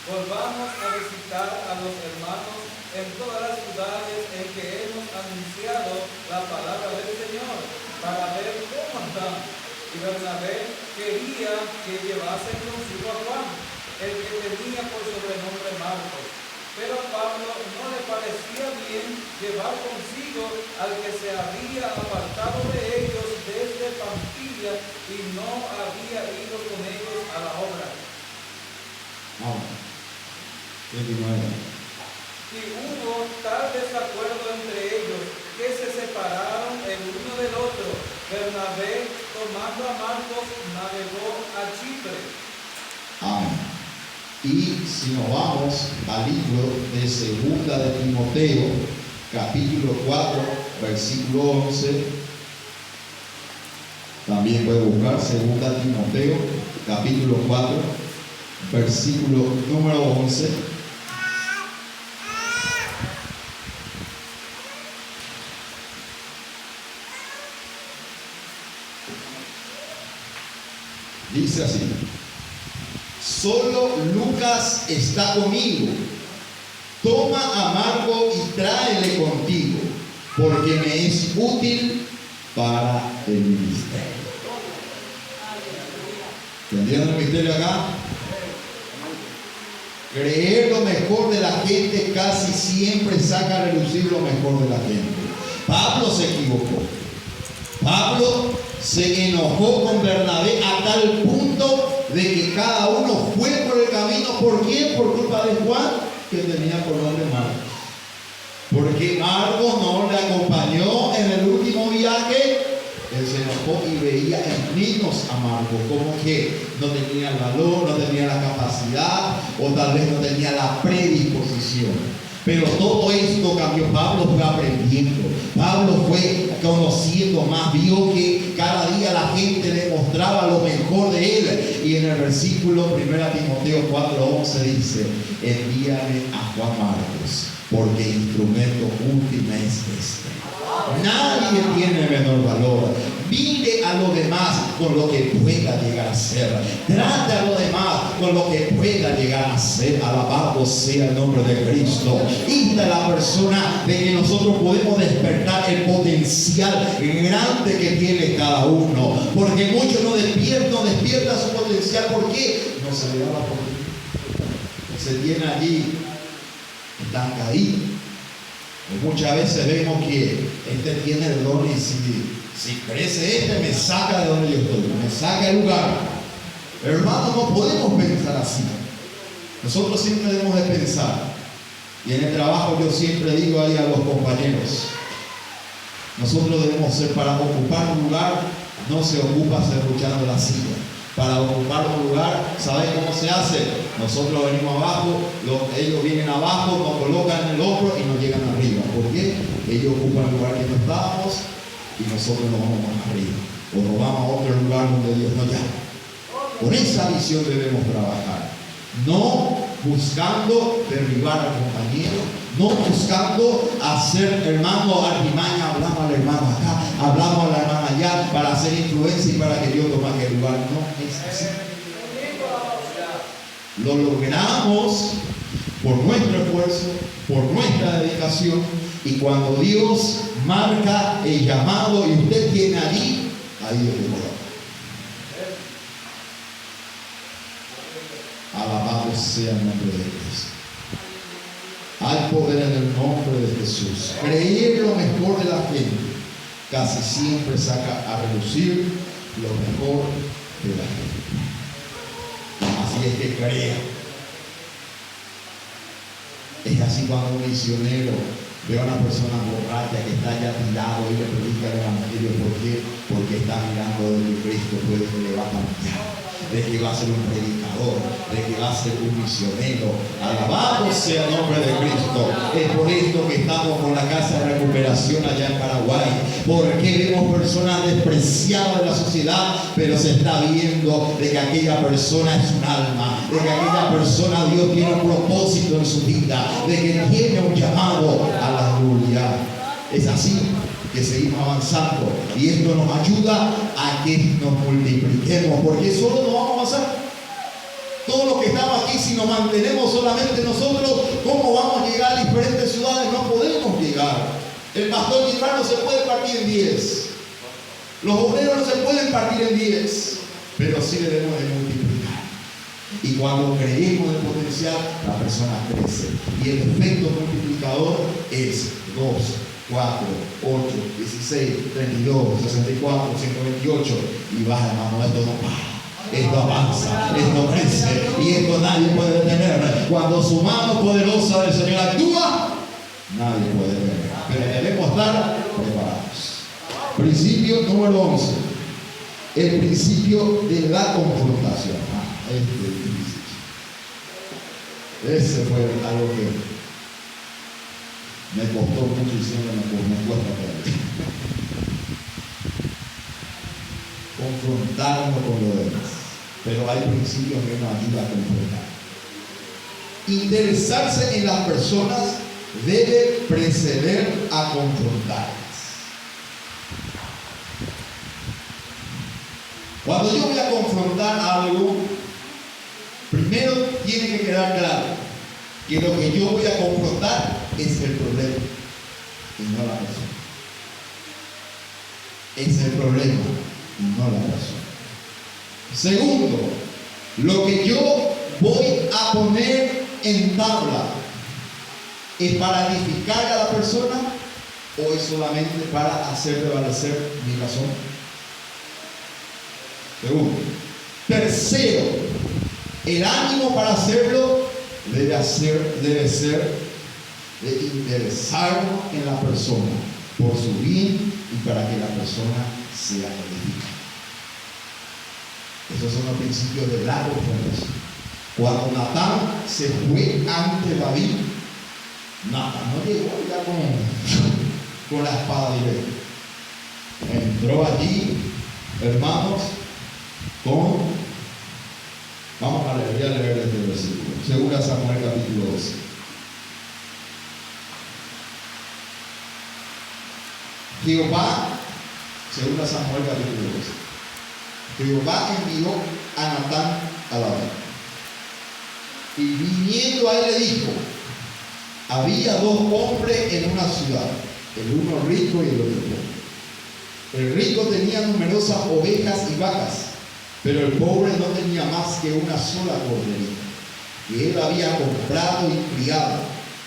volvamos a visitar a los hermanos en todas las ciudades en que hemos anunciado la palabra del Señor, para ver cómo están. Y Bernabé quería que llevasen consigo a Juan, el que tenía por sobrenombre Marcos. Pero a Pablo no le parecía bien llevar consigo al que se había apartado de ellos desde Panfilia y no había ido con ellos a la obra. Amén. 29. Y hubo tal desacuerdo entre ellos que se separaron el uno del otro. Bernabé, tomando a Marcos, navegó a Chipre. Amén. Y si nos vamos al libro de Segunda de Timoteo, capítulo 4, versículo 11, también puede buscar Segunda de Timoteo, capítulo 4, versículo número 11. Dice así: solo Lucas está conmigo. Toma a Marco y tráele contigo, porque me es útil para el ministerio. ¿Entendieron el misterio acá? Creer lo mejor de la gente casi siempre saca a relucir lo mejor de la gente. Pablo se equivocó. Pablo se enojó con Bernabé a tal punto de que cada uno fue por el camino. ¿Por qué? Por culpa de Juan, que tenía por nombre Marcos. Porque Marcos no le acompañó en el último viaje. Él se enojó y veía en menos a Marcos, como que no tenía el valor, no tenía la capacidad, o tal vez no tenía la predisposición. Pero todo esto cambió. Pablo fue aprendiendo, Pablo fue conociendo más, vio que cada día la gente le mostraba lo mejor de él. Y en el versículo 1 Timoteo 4:11 dice: envíame a Juan Marcos, porque instrumento útil es este. Nadie tiene menor valor. Mire a los demás con lo que pueda llegar a ser. Trate a los demás con lo que pueda llegar a ser. Alabado sea el nombre de Cristo. Esta es la persona de que nosotros podemos despertar el potencial grande que tiene cada uno. Porque muchos no despiertan su potencial. ¿Por qué? No se le da la oportunidad. Se tiene allí estancadito. Muchas veces vemos que este tiene el don y si crece este me saca de donde yo estoy, me saca del lugar. Pero hermanos, no podemos pensar así. Nosotros siempre debemos de pensar. Y en el trabajo yo siempre digo ahí a los compañeros: nosotros debemos ser, para ocupar un lugar, no se ocupa serruchando la silla. Para ocupar un lugar, ¿sabes cómo se hace? Nosotros venimos abajo, ellos vienen abajo, nos colocan en el hombro y nos llegan arriba. ¿Por qué? Ellos ocupan el lugar que no estábamos y nosotros nos vamos más arriba. O nos vamos a otro lugar donde Dios nos llama. Con esa visión debemos trabajar. No buscando derribar al compañero, no buscando hacer, hermano, artimaña, hablamos al hermano acá, hablamos a la hermana allá, para hacer influencia y para que Dios tome aquel lugar. No es así. Lo logramos por nuestro esfuerzo, por nuestra dedicación, y cuando Dios marca el llamado y usted tiene allí, ahí es el lugar. Alabado sea el nombre de Cristo. Hay poder en el nombre de Jesús. Creer lo mejor de la gente casi siempre saca a relucir lo mejor de la gente. Así es que crea. Es así cuando un misionero Veo a una persona borracha que está ya tirado y le predica el evangelio. ¿Por qué? Porque está mirando de que Cristo puede que le va a cambiar, de que va a ser un predicador, de que va a ser un misionero. Alabado sea el nombre de Cristo. Es por esto que estamos con la casa de recuperación allá en Paraguay, porque vemos personas despreciadas de la sociedad, pero se está viendo de que aquella persona es un alma, de que aquella persona, Dios tiene un propósito en su vida, de que tiene un llamado. Aleluya. Es así que seguimos avanzando, y esto nos ayuda a que nos multipliquemos, porque solo no vamos a avanzar. Todos los que estamos aquí, si nos mantenemos solamente nosotros, ¿cómo vamos a llegar a diferentes ciudades? No podemos llegar. El pastor Gibran no se puede partir en 10, los obreros no se pueden partir en 10, pero sí debemos de multiplicar. Y cuando creemos en el potencial, la persona crece, y el efecto multiplicador es 2, 4, 8, 16, 32, 64, 128, y baja, hermano. Esto no para, esto avanza, esto crece, y esto nadie puede detener. Cuando su mano poderosa del Señor actúa, nadie puede detener, pero debemos estar preparados. Principio número 11, el principio de la confrontación. Ese fue algo que me costó mucho, y siempre me cuesta todavía. Confrontarnos con lo demás. Pero hay principios que nos ayudan a confrontar. Interesarse en las personas debe preceder a confrontarlas. Cuando yo voy a confrontar algo, primero tiene que quedar claro que lo que yo voy a confrontar es el problema y no la persona. Es el problema y no la persona. Segundo, lo que yo voy a poner en tabla, ¿es para edificar a la persona o es solamente para hacer prevalecer mi razón? Segundo. Tercero, el ánimo para hacerlo debe ser de interesarnos en la persona por su bien y para que la persona sea edificada. Esos son los principios de la confrontación. Cuando Natán se fue ante David, Natán no llegó ya con la espada directa. Entró allí, hermanos, vamos a leer, voy a leer este versículo. Segunda Samuel capítulo 12. Jehová, segunda Samuel capítulo 12. Jehová envió a Natán a David. Y viniendo a él le dijo: había dos hombres en una ciudad, el uno rico y el otro pobre. El rico tenía numerosas ovejas y vacas, pero el pobre no tenía más que una sola corderita, que él había comprado y criado,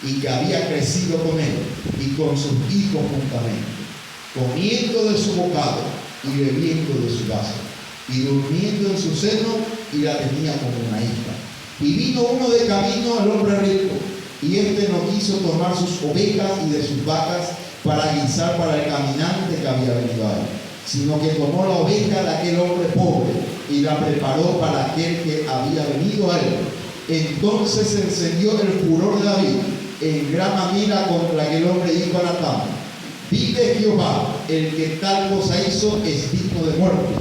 y que había crecido con él y con sus hijos juntamente, comiendo de su bocado y bebiendo de su vaso, y durmiendo en su seno, y la tenía como una hija. Y vino uno de camino al hombre rico, y éste no quiso tomar sus ovejas y de sus vacas para guisar para el caminante que había venido a él, sino que tomó la oveja de aquel hombre pobre y la preparó para aquel que había venido a él. Entonces se encendió el furor de David en gran manera contra aquel hombre, y dijo a Natán: vive Jehová, el que tal cosa hizo es digno de muerte,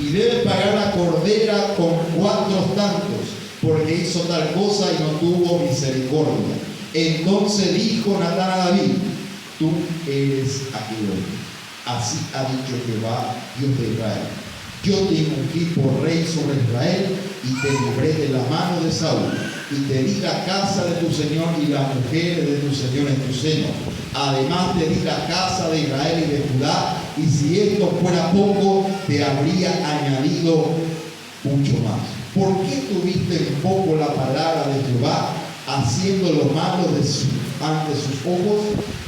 y debe pagar la cordera con 4 tantos, porque hizo tal cosa y no tuvo misericordia. Entonces dijo Natán a David: tú eres aquel hombre. Así ha dicho Jehová, Dios de Israel: yo te ungí por rey sobre Israel, y te libré de la mano de Saúl, y te di la casa de tu señor y las mujeres de tu señor en tu seno. Además te di la casa de Israel y de Judá, y si esto fuera poco, te habría añadido mucho más. ¿Por qué tuviste en poco la palabra de Jehová, haciendo lo malo ante sus ojos?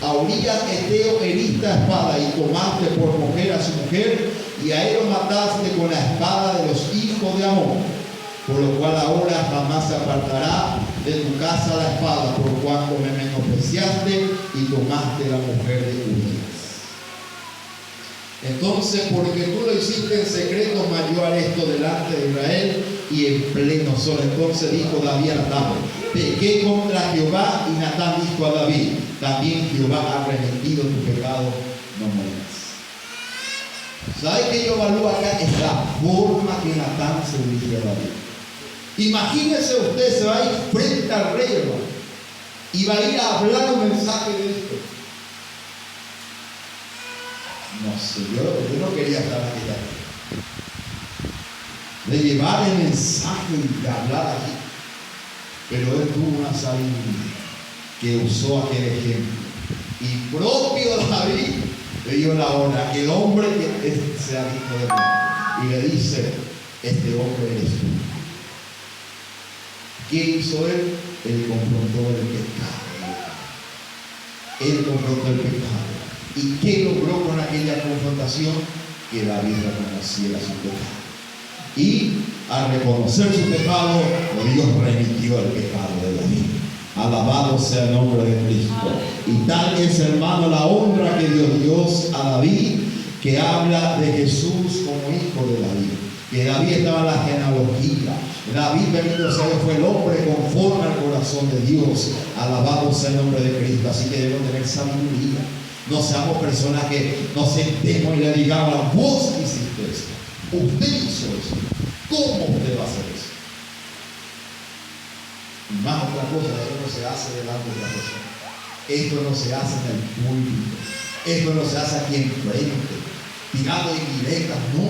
A Urías Eteo heriste a espada, y tomaste por mujer a su mujer, y a él lo mataste con la espada de los hijos de Amón. por lo cual ahora jamás se apartará de tu casa la espada, por cuanto me menospreciaste y tomaste la mujer de Urías. Entonces, porque tú lo hiciste en secreto, mas yo haré esto delante de Israel y en pleno sol. Entonces dijo David a Natán: pequé contra Jehová. Y Natán dijo a David: también Jehová ha remitido tu pecado, no mueras. ¿Sabe qué yo evalúo acá? Es la forma que Natán se dirige a David. Imagínese usted, se va a ir frente al rey, hermano, y va a ir a hablar un mensaje de esto. No sé, yo no quería estar aquí. De llevar el mensaje y de hablar aquí. Pero él tuvo una sabiduría que usó aquel ejemplo. Y propio David le dio la hora. El hombre que se ha visto de mí. Y le dice: este hombre eres tú. ¿Qué hizo él? Él confrontó el pecado. Él confrontó el pecado. ¿Y qué logró con aquella confrontación? Que David reconociera su pecado. Y al reconocer su pecado, Dios remitió el pecado de David. Alabado sea el nombre de Cristo. Y tal es, hermano, la honra que dio Dios a David, que habla de Jesús como hijo de David. Que David estaba en la genealogía. David, bendito sea Dios, fue el hombre conforme al corazón de Dios. Alabado sea el nombre de Cristo. Así que debemos tener sabiduría. No seamos personas que nos sentemos y le digamos: vos hiciste esto, usted hizo eso, ¿cómo usted va a hacer eso? Y más otra cosa, esto no se hace delante de la persona, esto no se hace en el público, esto no se hace aquí enfrente, tirando indirectas, no,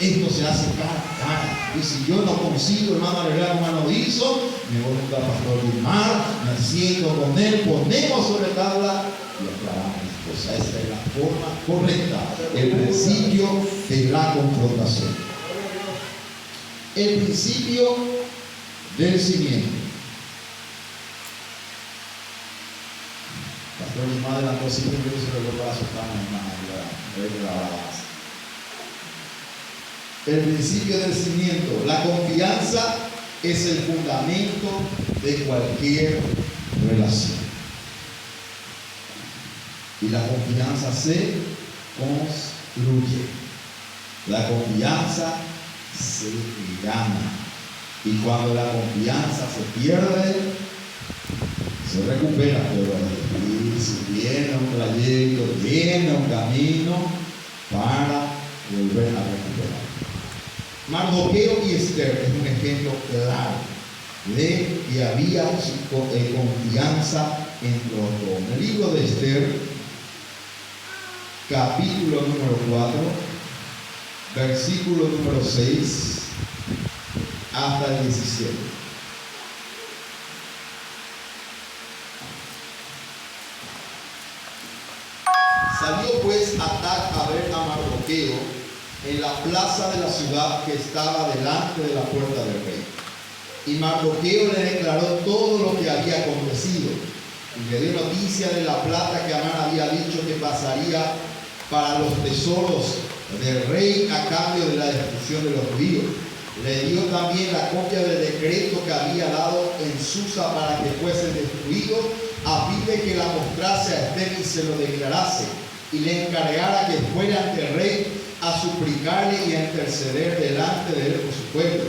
esto se hace cara a cara. Y si yo no consigo, hermano, arreglar un manodizo, me voy a pastor Vilmar, me siento con él, ponemos sobre tabla y aclaramos. Esa es la forma correcta, el principio de la confrontación. El principio del cimiento. Pastor, mi madre la cosa siempre que se lo para asustar a mi hermana. El principio del cimiento. La confianza es el fundamento de cualquier relación. Y la confianza se construye. La confianza se gana. Y cuando la confianza se pierde, se recupera. Pero viene un trayecto, viene un camino para volver a recuperar. Mardoqueo y Esther es un ejemplo claro de que había confianza entre los dos. En el libro de Esther, capítulo número 4, versículo número 6 hasta el 17. Salió pues Atac a ver a Mardoqueo en la plaza de la ciudad que estaba delante de la puerta del rey. Y Mardoqueo le declaró todo lo que había acontecido y le dio noticia de la plata que Amán había dicho que pasaría para los tesoros del rey a cambio de la destrucción de los judíos. Le dio también la copia del decreto que había dado en Susa para que fuesen destruidos, a fin de que la mostrase a Esther y se lo declarase, y le encargara que fuera ante el rey a suplicarle y a interceder delante de él por su pueblo.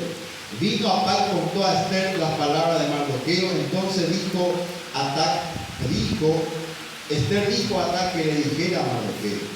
Vino Atac, contó a Esther las palabras de Mardoqueo. Entonces Esther dijo a Atac que le dijera a Mardoqueo: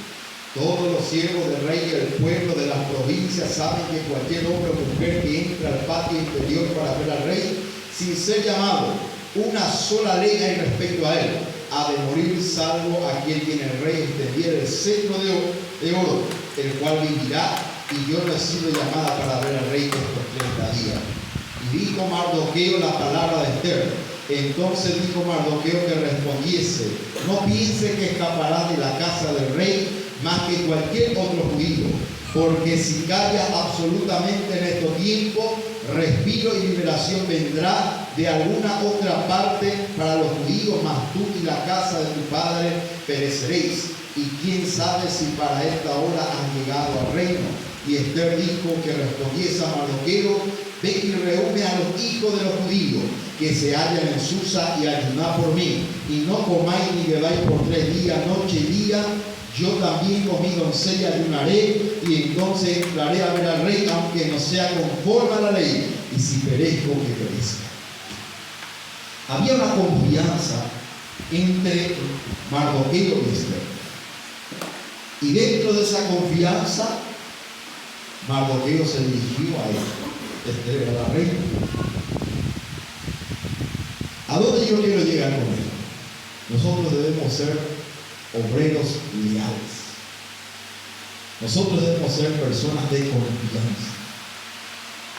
todos los siervos del rey y el pueblo de las provincias saben que cualquier hombre o mujer que entra al patio interior para ver al rey, sin ser llamado, una sola ley hay respecto a él: ha de morir, salvo a quien el rey extendiera el cetro de oro, el cual vivirá. Y yo no he sido llamada para ver al rey estos 30 días. Y dijo Mardoqueo la palabra de Esther. Entonces dijo Mardoqueo que respondiese: no piense que escapará de la casa del rey más que cualquier otro judío, porque si calla absolutamente en estos tiempos, respiro y liberación vendrá de alguna otra parte para los judíos, mas tú y la casa de tu padre pereceréis. Y quién sabe si para esta hora han llegado al reino. Y Esther dijo que respondiese a Mardoqueo: ve y reúne a los hijos de los judíos que se hallan en Susa y ayunad por mí, y no comáis ni bebáis por 3 días, noche y día. Yo también con mi doncella ayunaré, y entonces entraré a ver al rey, aunque no sea conforme a la ley, y si perezco, que perezca. Había una confianza entre Mardoqueo y Esther. Y dentro de esa confianza, Mardoqueo se dirigió a él. Esther era la reina. ¿A dónde yo quiero llegar con esto? Nosotros debemos ser obreros leales. Nosotros debemos ser personas de confianza.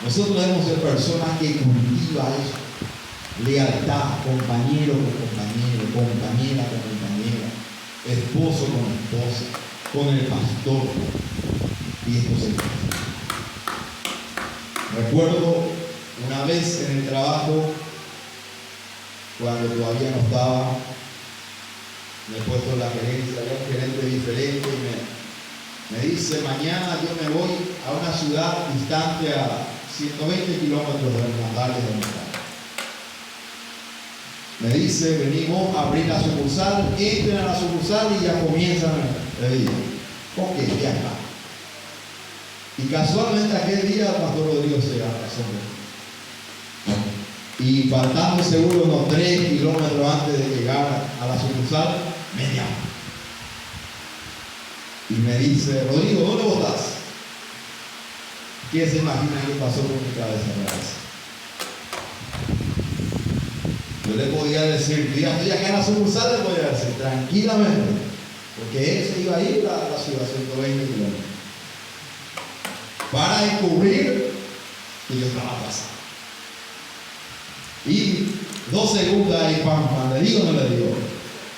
Nosotros debemos ser personas que cultivan eso. Lealtad, compañero con compañero, compañera con compañera, esposo con esposa, con el pastor. Y esto se puede. Recuerdo una vez en el trabajo, cuando todavía no estaba, me he puesto en la gerencia, había un gerente diferente, y me dice: mañana yo me voy a una ciudad distante a 120 kilómetros de Hernandarias de donde estaba. Me dice: venimos a abrir la sucursal, entren a la sucursal y ya comienzan el día. Ok, ya está. Y casualmente aquel día el pastor Rodrigo se casó. Y faltando seguro unos 3 kilómetros antes de llegar a la sucursal, me llama. Y me dice: Rodrigo, ¿dónde vos estás? ¿Quién se imagina qué pasó por mi cabeza? Yo le podía decir: ya estoy acá en la sucursal, le podía decir tranquilamente, porque él se iba a ir a la ciudad 120 kilómetros, para descubrir que yo estaba pasando. Y 2 segundos ahí, pam, ¿le digo o no le digo?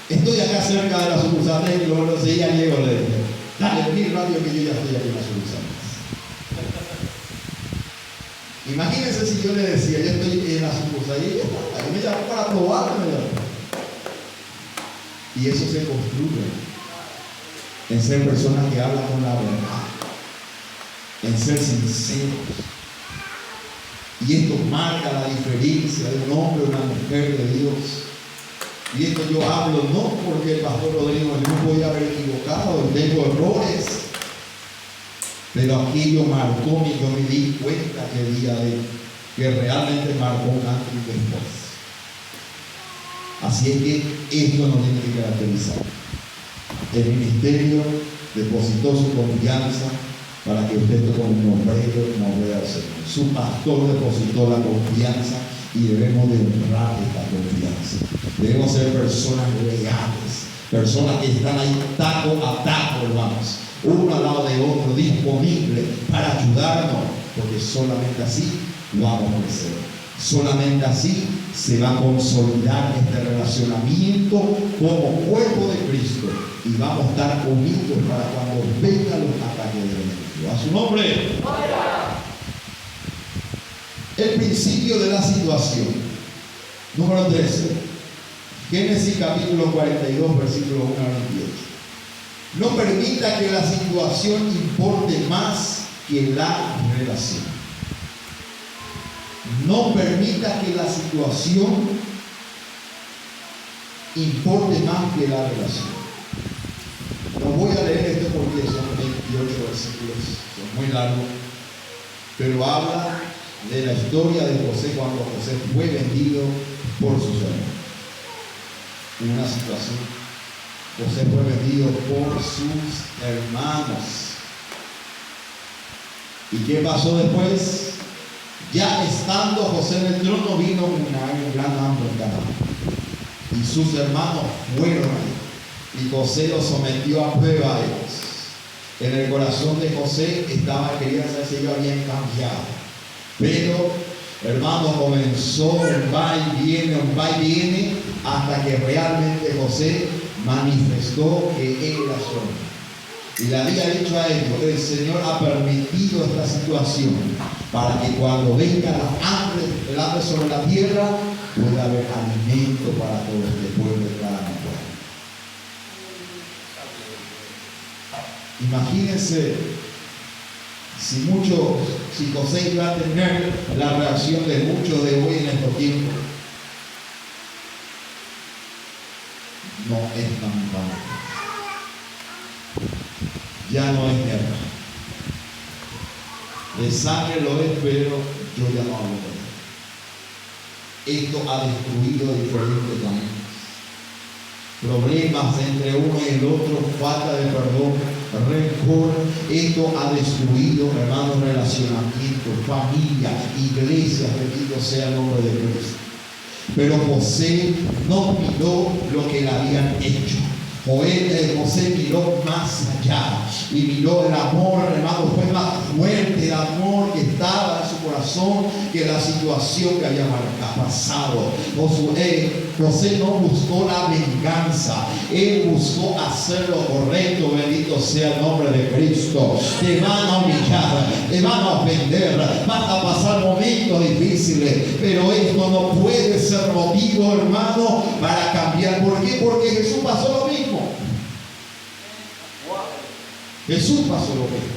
Estoy acá cerca de la sucursal 3 kilómetros, y ya llego, le digo: dale, vení rápido que yo ya estoy aquí en la sucursal. Imagínense si yo le decía: yo estoy en la sucursal, y ella me llamó para probarme. Y eso se construye en ser personas que hablan con la verdad, en ser sinceros. Y esto marca la diferencia de un hombre o una mujer de Dios. Y esto yo hablo no porque el pastor Rodrigo no podía haber equivocado, tengo errores, pero aquello marcó y yo me di cuenta aquel día de que realmente marcó un antes y después. Así es que esto nos tiene que caracterizar. El ministerio depositó su confianza para que usted como un obrero, una obrera del Señor. Su pastor depositó la confianza y debemos de honrar esta confianza. Debemos ser personas leales, personas que están ahí taco a taco, hermanos, uno al lado de otro, disponibles para ayudarnos, porque solamente así vamos a crecer. Solamente así se va a consolidar este relacionamiento como cuerpo de Cristo y vamos a estar unidos para cuando vengan los ataques del enemigo. A su nombre. El principio de la situación. Número 13. Génesis capítulo 42, versículo 1 al 28. No permita que la situación importe más que la relación. No permita que la situación importe más que la relación. No voy a leer esto porque son 28 versículos, son muy largos, pero habla de la historia de José cuando José fue vendido por sus hermanos. En una situación, José fue vendido por sus hermanos. ¿Y qué pasó después? Ya estando José en el trono, vino un gran hambre en Canaán. Y sus hermanos fueron ahí. Y José los sometió a prueba a ellos. En el corazón de José estaba, quería saber si ellos habían cambiado. Pero, hermano, comenzó un va y viene, hasta que realmente José manifestó que él era su hombre. Y le había dicho a ellos: el Señor ha permitido esta situación para que cuando venga el hambre sobre la tierra, pueda haber alimento para todo este pueblo de cada pueblo. Imagínense Si José iba a tener la reacción de muchos de hoy en estos tiempos, no es tan malo. Ya no es guerra. De sangre lo es, pero yo ya no hablo de él. Esto ha destruido diferentes caminos. Problemas entre uno y el otro, falta de perdón, rencor. Esto ha destruido, hermanos, relacionamientos, familias, iglesias, bendito sea el nombre de Cristo. Pero José no miró lo que le habían hecho. José miró más allá y miró el amor, hermano, fue más fuerte el amor que estaba en su corazón que la situación que había pasado. José no buscó la venganza, él buscó hacer lo correcto. Bendito sea el nombre de Cristo. Te van a humillar, te van a ofender, van a pasar momentos difíciles, pero esto no puede ser motivo, hermano, para cambiar. ¿Por qué? Porque Jesús pasó lo mismo. Jesús pasó lo mismo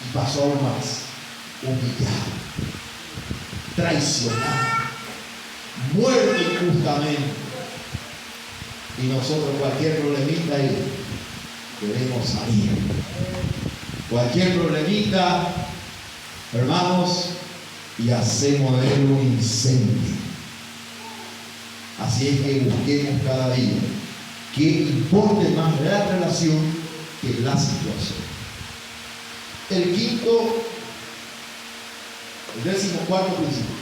y pasó aún más, humillado, traicionado, muerto injustamente. Y nosotros cualquier problemita ahí queremos salir. Cualquier problemita, hermanos, y hacemos de él un incendio. Así es que busquemos cada día que importe más la relación que la situación. El quinto, el 14º principio,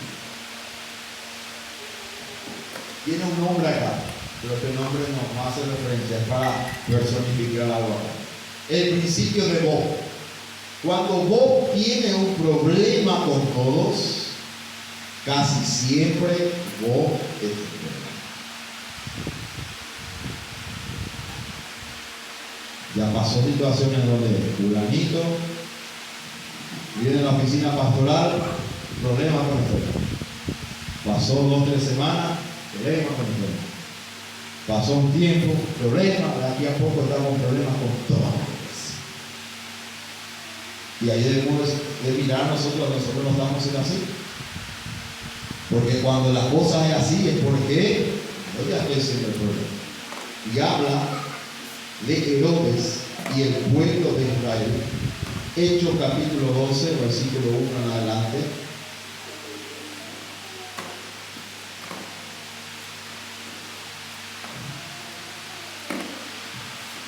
tiene un nombre acá, pero este nombre nos hace referencia para personificar algo acá. El principio de Bob. Cuando Bob tiene un problema con todos, casi siempre Bob es el problema. Ya pasó situaciones donde fulanito viene a la oficina pastoral, problema con el tema. Pasó 2 o 3 semanas, problema con el tema. Pasó un tiempo, problema, de aquí a poco estamos con problemas con todas las cosas. Y ahí debemos de mirar nosotros no estamos siendo así. Porque cuando la cosa es así es porque yo ya estoy siendo el problema. Y habla de Herodes y el pueblo de Israel. Hechos capítulo 12, versículo 1 en adelante.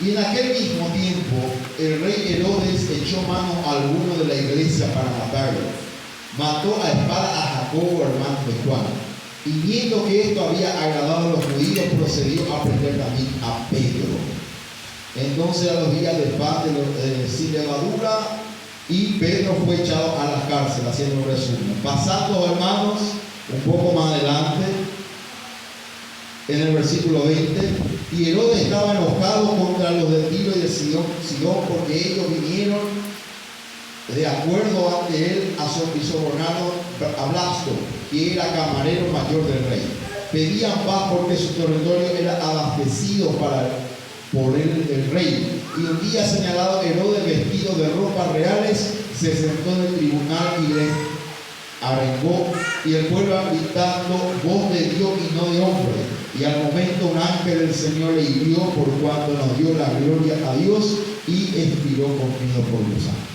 Y en aquel mismo tiempo el rey Herodes echó mano a alguno de la iglesia para matarlo. Mató a espada a Jacobo, hermano de Juan. Y viendo que esto había agradado a los judíos, procedió a prender también a Pedro. Entonces a los días del pan sin levadura, y Pedro fue echado a la cárcel, haciendo un resumen. Pasando, hermanos, un poco más adelante, en el versículo 20, y Herodes estaba enojado contra los de Tiro y de Sidón, porque ellos vinieron de acuerdo ante él y sobornaron a Blasto, que era camarero mayor del rey. Pedían paz porque su territorio era abastecido por el rey. Y un día señalado, Herodes, vestido de ropas reales, se sentó en el tribunal y le arengó, y el pueblo gritando, voz de Dios y no de hombre. Y al momento un ángel del Señor le hirió, por cuanto nos dio la gloria a Dios, y expiró comido por los años.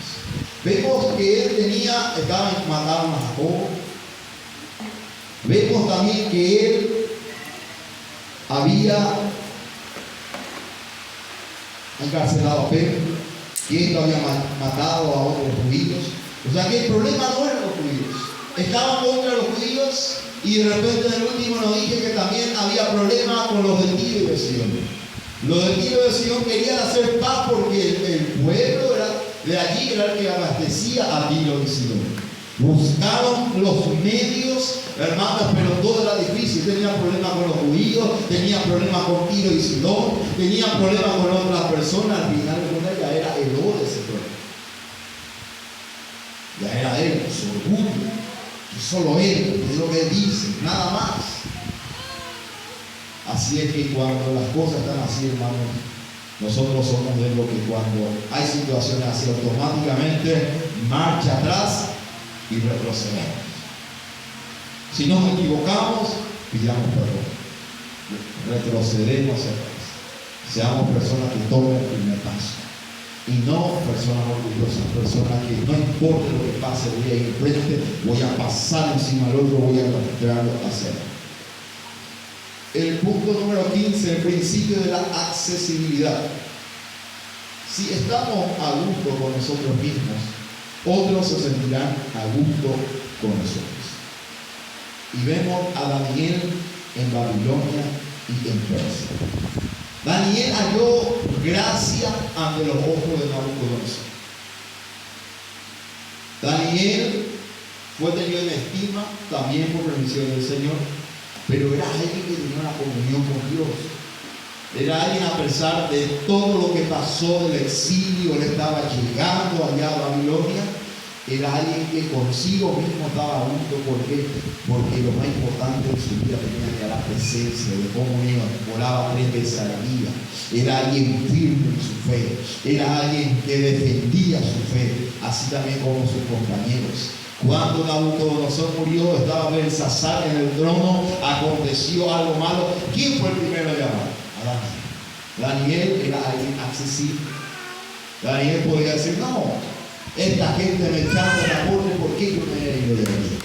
Vemos que él estaba matando a Jacobo. Vemos también que él había encarcelado a Pedro, que esto había matado a otros judíos. O sea que el problema no eran los judíos, estaban contra los judíos, y de repente en el último nos dije que también había problemas con los de Tiro y de Sidón. Los de Tiro y de Sidón querían hacer paz porque el pueblo de allí era el que abastecía a Tiro y Sidón. Buscaron los medios, hermanos, pero todo era difícil. Tenían problemas con los judíos, tenían problemas con Tiro y Sidón, tenían problemas con otras personas. Al final ya era Herodes el problema. Ya era él, su orgullo. Solo él, es lo que dice, nada más. Así es que cuando las cosas están así, hermanos, Nosotros somos de lo que cuando hay situaciones así automáticamente marcha atrás y retrocedemos. Si nos equivocamos, pidamos perdón. Retrocedemos hacia atrás. Seamos personas que tomen el primer paso. Y no personas orgullosas, personas que no importa lo que pase, voy a ir frente, voy a pasar encima del otro, voy a arrastrarlo hacia él. El punto número 15, el principio de la accesibilidad. Si estamos a gusto con nosotros mismos, otros se sentirán a gusto con nosotros. Y vemos a Daniel en Babilonia y en Persia. Daniel halló gracia ante los ojos de Nabucodonosor. Daniel fue tenido en estima también por permisión del Señor, pero era alguien que tenía una comunión con Dios. Era alguien, a pesar de todo lo que pasó del exilio, él estaba llegando allá a Babilonia, era alguien que consigo mismo estaba a gusto. ¿Por qué? Porque lo más importante de su vida tenía que era la presencia de comunión. Volaba 3 veces al día. Era alguien firme en su fe. Era alguien que defendía su fe, así también como sus compañeros. Cuando Nabucodonosor murió, estaba Belsasar en el trono, aconteció algo malo. ¿Quién fue el primero a llamar? A Daniel. Daniel era alguien accesible. Daniel podía decir: no, esta gente me echaron de la borde, ¿por qué yo me he ido de aquí?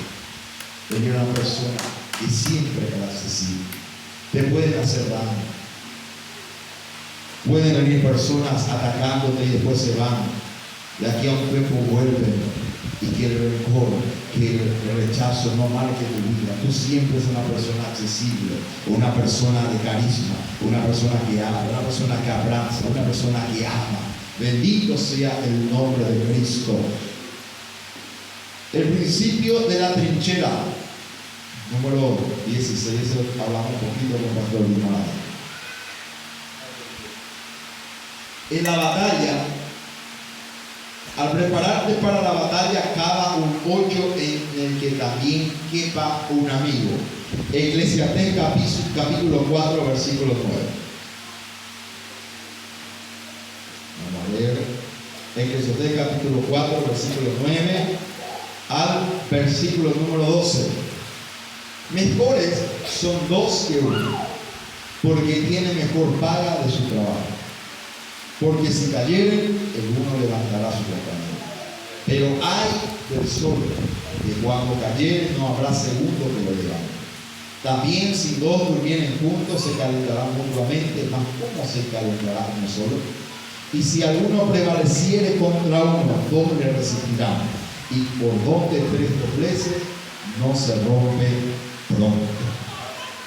Él era una persona que siempre era accesible. Te pueden hacer daño. Pueden venir personas atacándote y después se van. De aquí a un tiempo vuelven. Y que el rencor, que el rechazo no marque tu vida. Tú siempre eres una persona accesible, una persona de carisma, una persona que ama, una persona que abraza, una persona que ama. Bendito sea el nombre de Cristo. El principio de la trinchera. Número 16. Hablamos un poquito con Pastor Guimara. En la batalla, al prepararte para la batalla, cava un hoyo en el que también quepa un amigo. Eclesiastés capítulo 4, versículo 9. Eclesiastés capítulo 4, versículo 9 al versículo número 12. Mejores son 2 que 1, porque tiene mejor paga de su trabajo. Porque si cayeren, el uno levantará su compañero. Pero hay del solo, que cuando cayeren no habrá segundo que lo levante. También si 2 durmieren juntos, se calentarán mutuamente, mas ¿cómo se calentará uno solo? Y si alguno prevaleciere contra uno, 2 le resistirán. Y por donde 3 dobleces, no se rompe pronto.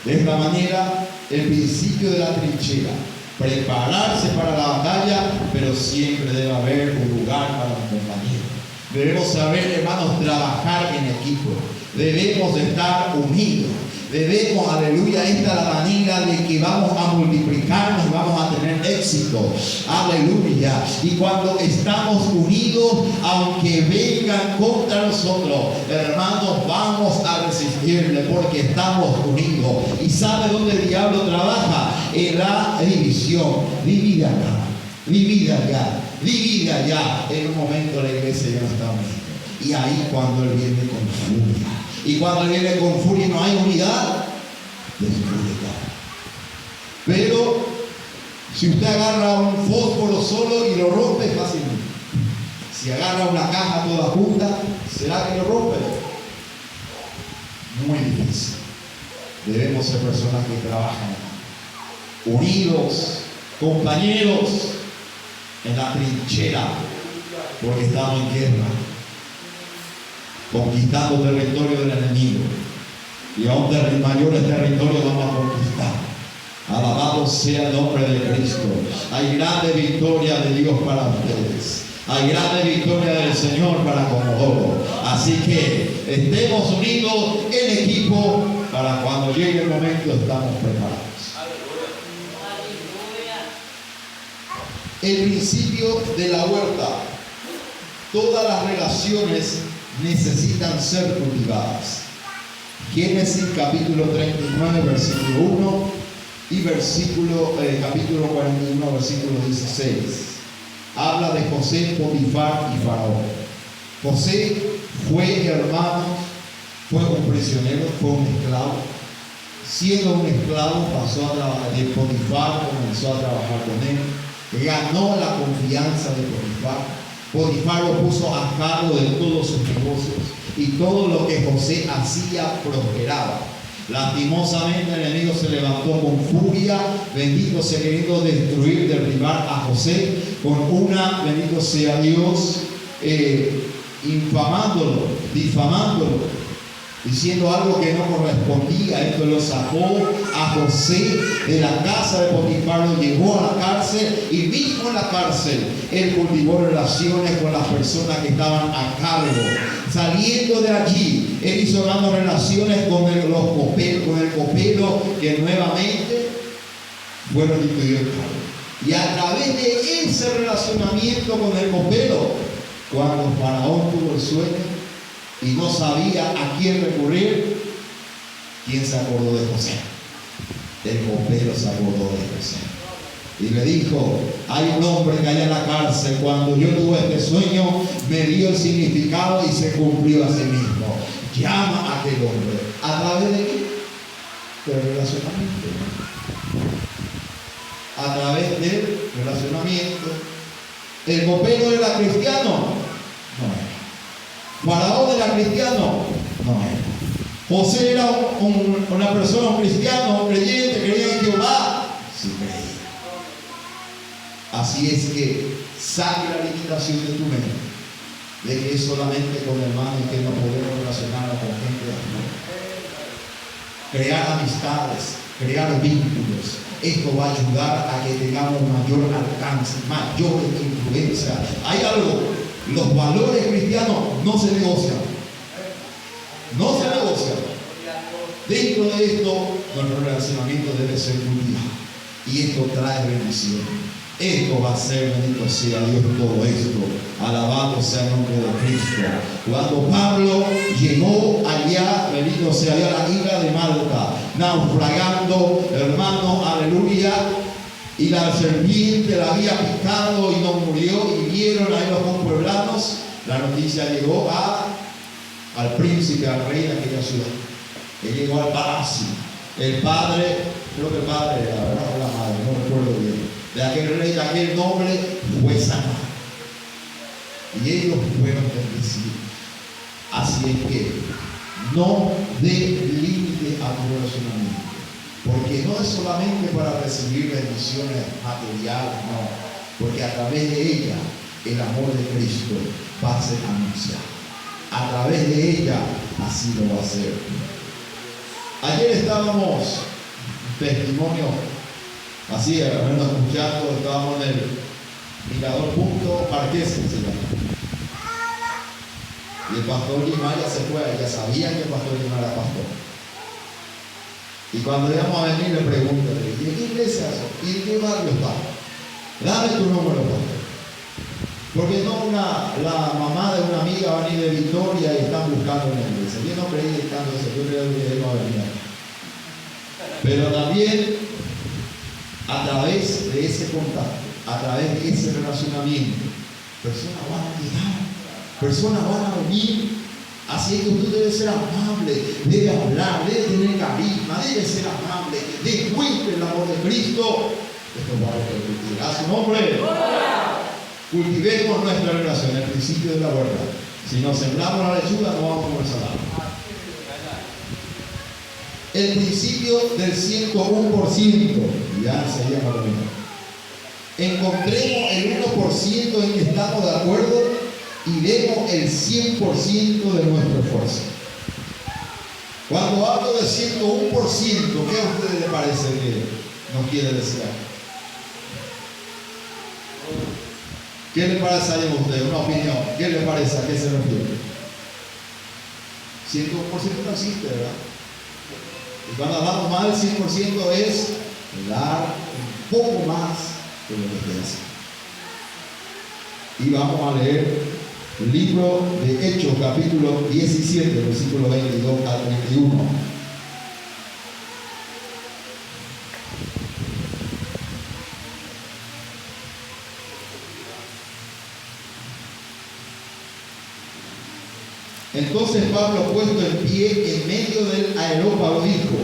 De esta manera, el principio de la trinchera: prepararse para la batalla, pero siempre debe haber un lugar para los compañeros. Debemos saber, hermanos, trabajar en equipo. Debemos estar unidos. Debemos, aleluya, esta es la manera de que vamos a multiplicarnos y vamos a tener éxito. Aleluya. Y cuando estamos unidos, aunque vengan contra nosotros, hermanos, vamos a resistirle porque estamos unidos. ¿Y sabe dónde el diablo trabaja? En la división. Divide acá, divide allá, divide allá. En un momento la iglesia ya no está unida. Y ahí cuando él viene con furia. Y cuando él viene con furia y no hay unidad, destruye todo. Pero si usted agarra un fósforo solo y lo rompe fácilmente. Si agarra una caja toda junta, ¿será que lo rompe? Muy difícil. Debemos ser personas que trabajan unidos, compañeros, en la trinchera, porque estamos en guerra, conquistando territorio del enemigo, y aún mayores territorios vamos a conquistar. Alabado sea el nombre de Cristo. Hay grande victoria de Dios para ustedes. Hay grande victoria del Señor para Comodoro. Así que estemos unidos en equipo para cuando llegue el momento estamos preparados. El principio de la huerta. Todas las relaciones necesitan ser cultivadas. Génesis capítulo 39, versículo 1 y capítulo 41, versículo 16. Habla de José, Potifar y Faraón. José fue hermano, fue un prisionero, fue un esclavo. Siendo un esclavo, pasó a trabajar de Potifar, comenzó a trabajar con él, ganó la confianza de Potifar. Potifar lo puso a cargo de todos sus negocios y todo lo que José hacía prosperaba. Lastimosamente el enemigo se levantó con furia, bendito sea, queriendo destruir, derribar a José con una, bendito sea Dios, infamándolo, difamándolo, diciendo algo que no correspondía. Esto lo sacó a José de la casa de Potifar, lo llevó a la cárcel, y mismo en la cárcel él cultivó relaciones con las personas que estaban a cargo. Saliendo de allí, él hizo dando relaciones con el copero, que nuevamente fue restituido el cargo. Y a través de ese relacionamiento con el copero, cuando Faraón tuvo el sueño y no sabía a quién recurrir, ¿quién se acordó de José? El copero se acordó de José y le dijo: hay un hombre que hay en la cárcel, cuando yo tuve este sueño me dio el significado y se cumplió a sí mismo. Llama a aquel hombre. ¿A través de qué? Del relacionamiento. A través del relacionamiento. ¿El copero era cristiano? No era. ¿Faraón era cristiano? No era. ¿José era una persona, un cristiano, un creyente, creía en Jehová? Sí creía. Así es que saque la limitación de tu mente de que es solamente con hermanos que no podemos relacionarnos con gente de amor. Crear amistades, crear vínculos. Esto va a ayudar a que tengamos mayor alcance, mayor influencia. Hay algo: los valores cristianos no se negocian. No se negocian. Dentro de esto, nuestro relacionamiento debe ser cultivado. Y esto trae bendición. Esto va a ser, bendito sea Dios, todo esto. Alabado sea el nombre de Cristo. Cuando Pablo llegó allá, bendito sea Dios, a la isla de Malta, naufragando, hermano, aleluya, y la serpiente la había picado y no murió, y vieron ahí los conpueblanos, la noticia llegó al príncipe, al rey de aquella ciudad. Él llegó al palacio. El padre, creo que el padre era, ¿verdad? O la madre, no recuerdo bien, de aquel rey, de aquel noble, fue sanado. Y ellos fueron bendecidos. Así es que no dé límite a tu relacionamiento, porque no es solamente para recibir bendiciones materiales, no, porque a través de ella el amor de Cristo va a ser anunciado. A través de ella así lo va a hacer. Ayer estábamos testimonio, así, habernos escuchando, estábamos en el Mirador Punto Marqués, se llama. Y el pastor Limar ya se fue, ya sabían que el pastor Limar era pastor. Y cuando íbamos a venir le pregunto, ¿y en qué iglesia eso? ¿Y en qué barrio está? Dame tu número, pastor. Porque no la mamá de una amiga va a venir de Victoria y están buscando una iglesia. Yo no creí tanto eso, yo creo que él no venía. Pero también a través de ese contacto, a través de ese relacionamiento, personas van a llegar, personas van a venir. Así es que usted debe ser amable, debe hablar, debe tener carisma, debe ser amable, demuestre el amor de Cristo. Esto va a repetir a su nombre. Cultivemos nuestra relación, el principio de la verdad. Si nos sembramos la lechuga, no vamos a comer salado. El principio del 101%, ya sería para mí. Encontremos el 1% en que estamos de acuerdo y demos el 100% de nuestro esfuerzo. Cuando hablo del 101%, ¿qué a ustedes les parece que nos quiere decir? ¿Qué le parece a usted? Una opinión. ¿Qué le parece? ¿A qué se refiere? 100% no existe, ¿verdad? Y cuando hablamos más del 100% es dar un poco más de lo que usted hace. Y vamos a leer el libro de Hechos, capítulo 17, versículo 22 al 31. Entonces Pablo, puesto en pie en medio del areópago, dijo: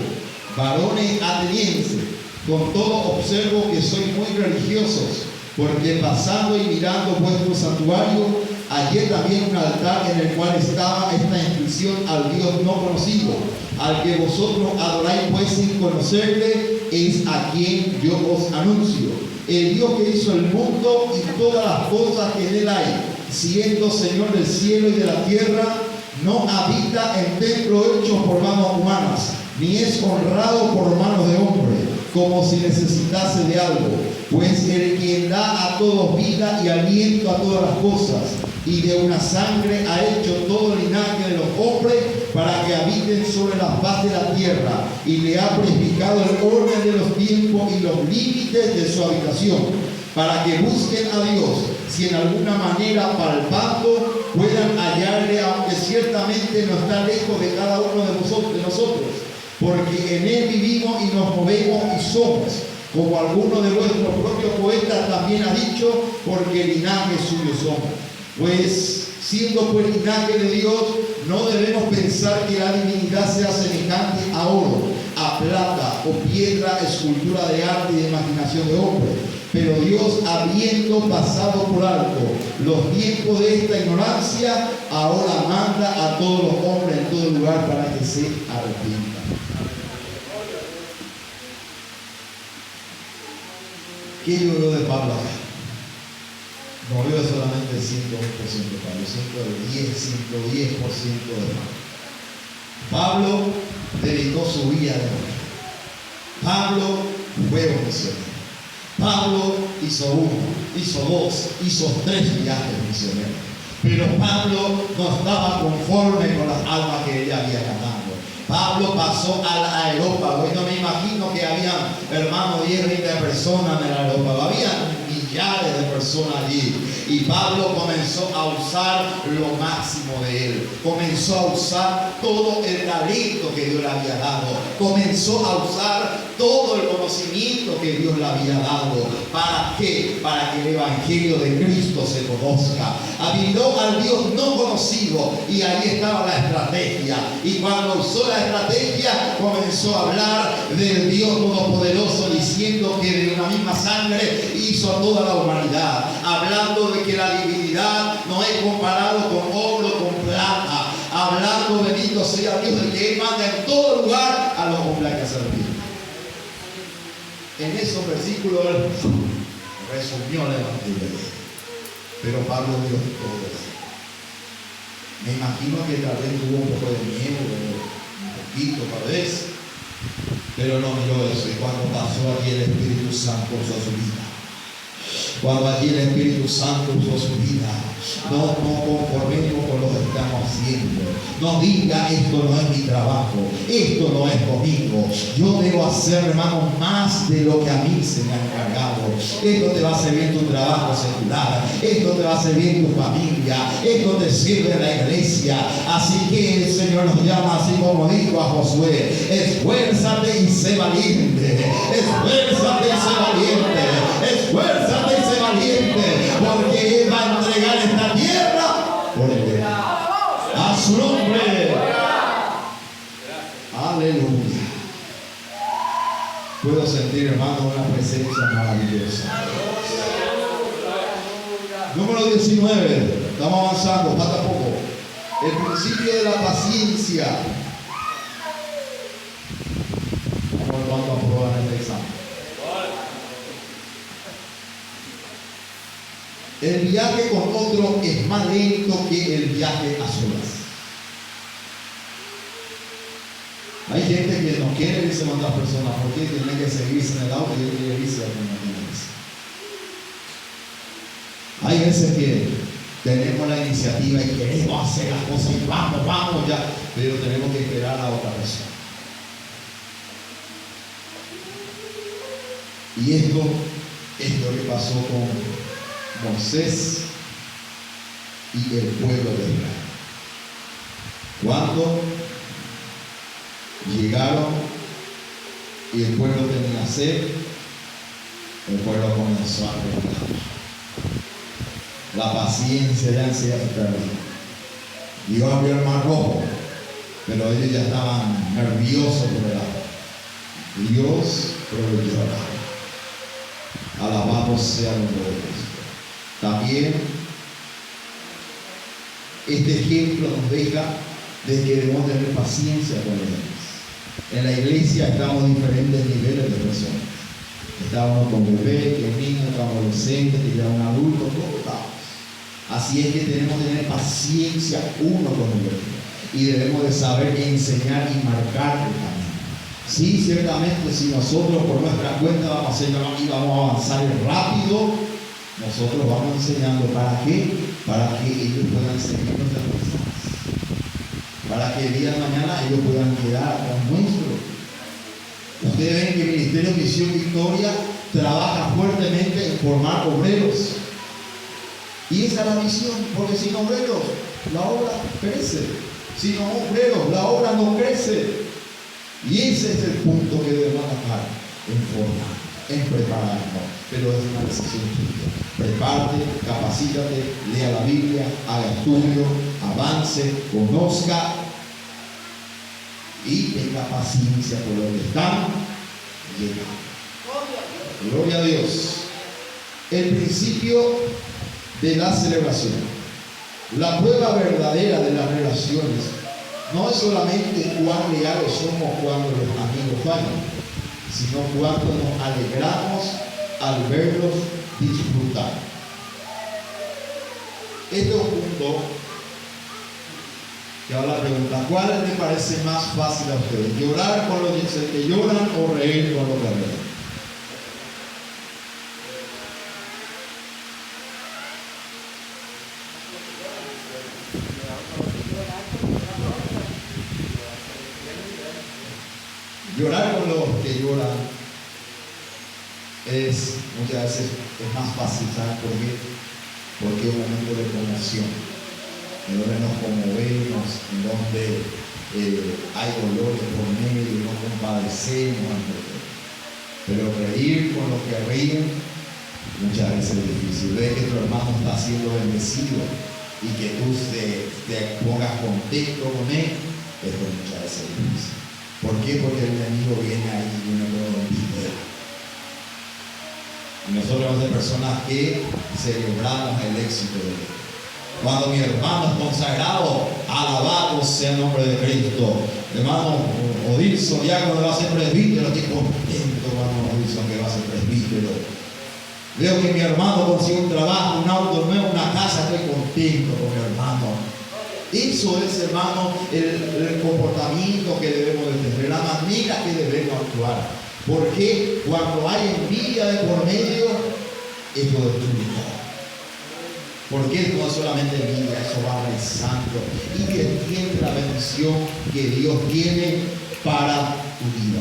varones atenienses, con todo observo que sois muy religiosos, porque pasando y mirando vuestro santuario, hallé también un altar en el cual estaba esta inscripción: al Dios no conocido, al que vosotros adoráis pues sin conocerle, es a quien yo os anuncio. El Dios que hizo el mundo y todas las cosas que en él hay, siendo Señor del cielo y de la tierra, no habita en templo hecho por manos humanas, ni es honrado por manos de hombre, como si necesitase de algo, pues el quien da a todos vida y aliento a todas las cosas, y de una sangre ha hecho todo el linaje de los hombres para que habiten sobre la faz de la tierra, y le ha prescrito el orden de los tiempos y los límites de su habitación, para que busquen a Dios, si en alguna manera palpando puedan hallarle, aunque ciertamente no está lejos de cada uno de nosotros, porque en él vivimos y nos movemos y somos, como alguno de vuestros propios poetas también ha dicho, porque linaje suyo somos. Pues siendo pues linaje de Dios, no debemos pensar que la divinidad sea semejante a oro, a plata o piedra, escultura de arte y de imaginación de hombre. Pero Dios, habiendo pasado por alto los tiempos de esta ignorancia, ahora manda a todos los hombres en todo lugar para que se arrepientan. ¿Qué yo veo de Pablo acá? No veo solamente el 101% de Pablo, siento el 110% de Pablo. Pablo dedicó su vida a Dios. Pablo fue un misionero. Pablo hizo uno, hizo dos, hizo 3 viajes misioneros. Pero Pablo no estaba conforme con las almas que él había ganado. Pablo pasó al areópago. Yo me imagino que había, hermano, 10, 20 personas en el areópago. Había millares de personas allí. Y Pablo comenzó a usar lo máximo de él. Comenzó a usar todo el talento que Dios le había dado. Comenzó a usar todo el conocimiento que Dios le había dado. ¿Para qué? Para que el evangelio de Cristo se conozca. Habilitó al Dios no conocido, y ahí estaba la estrategia. Y cuando usó la estrategia, comenzó a hablar del Dios todopoderoso, diciendo que de una misma sangre hizo a toda la humanidad, hablando de que la divinidad no es comparado con oro, con plata, hablando, bendito sea Dios, de que Él manda en todo lugar a los hombres que servir. En esos versículos él resumió el evangelio, pero Pablo dio todo eso. Me imagino que tal vez tuvo un poco de miedo, un poquito tal vez, pero no miró eso. Y cuando pasó allí el Espíritu Santo usó su vida. Cuando allí el Espíritu Santo usó su vida, no conformemos con lo que estamos haciendo. No diga: esto no es mi trabajo, esto no es conmigo. Yo debo hacer, hermano, más de lo que a mí se me ha encargado. Esto te va a servir en tu trabajo secular, esto te va a servir en tu familia, esto te sirve en la iglesia. Así que el Señor nos llama, así como dijo a Josué: esfuérzate y sé valiente, esfuérzate y sé valiente, esfuérzate y sé valiente, porque Él va a entregar esta tierra por Él. A su nombre. Aleluya. Puedo sentir, hermano, una presencia maravillosa. Número 19. Estamos avanzando, falta poco. El principio de la paciencia. Vamos a probar el examen. El viaje con otro es más lento que el viaje a solas. Hay gente que no quiere irse con otras personas porque tiene que seguirse en el auto y quiere irse a una iglesia. Hay veces que tenemos la iniciativa y queremos hacer las cosas y vamos ya, pero tenemos que esperar a otra persona. Y esto es lo que pasó con Moisés y el pueblo de Israel. Cuando llegaron y el pueblo tenía sed, el pueblo comenzó a reclamar. La paciencia ya se ha perdido. Dios abrió el mar rojo, pero ellos ya estaban nerviosos por el agua. Dios proveyó el agua. Alabado sea el nombre de Cristo. También este ejemplo nos deja de que debemos tener paciencia con los demás. En la iglesia estamos en diferentes niveles de personas. Está uno con bebé, que es niño, está un adolescente, que ya es un adulto, todos estamos. Así es que tenemos que tener paciencia uno con el otro. Y debemos de saber enseñar y marcar el camino. Sí, ciertamente, si nosotros por nuestra cuenta vamos a hacer y vamos a avanzar rápido, nosotros vamos enseñando. ¿Para qué? Para que ellos puedan seguir nuestras personas. Para que el día de mañana ellos puedan quedar con nuestro. Ustedes ven que el Ministerio Misión Victoria trabaja fuertemente en formar obreros. Y esa es la misión, porque sin obreros la obra crece. Sin obreros la obra no crece. Y ese es el punto que debemos atacar, en formar, en prepararnos. Pero es una decisión tuya. Prepárate, capacítate, lea la Biblia, haga estudio, avance, conozca y tenga paciencia por lo que están llegando. Gloria a Dios. El principio de la celebración. La prueba verdadera de las relaciones no es solamente cuán leales somos cuando los amigos fallan, sino cuánto nos alegramos al verlos disfrutar. Este es un punto que ahora la pregunta: ¿cuál le parece más fácil a ustedes? ¿Llorar con los que lloran o reír con los que ríen? Llorar con los que lloran es muchas veces es más fácil, ¿sabes por qué? Porque es un momento de conmoción, en donde nos conmovemos, en donde hay dolor por medio y nos compadecemos. Pero reír con los que ríen muchas veces es difícil. Ver que tu hermano está siendo bendecido y que tú te pongas contento con él, esto muchas veces es difícil. ¿Por qué? Porque el enemigo viene ahí y viene con envidia. Y nosotros somos de personas que celebramos el éxito de Dios. Cuando mi hermano es consagrado, alabado sea el nombre de Cristo. Hermano Odilson, ya cuando va a ser presbítero, estoy contento, hermano Odilson, que va a ser presbítero. Veo que mi hermano consigue un trabajo, un auto nuevo, una casa, estoy contento con mi hermano. Eso es, hermano, el comportamiento que debemos de tener, la manera que debemos actuar. Porque cuando hay envidia de por medio, esto destruye todo. Porque esto no es solamente envidia, eso va rezando y detiene la bendición que Dios tiene para tu vida.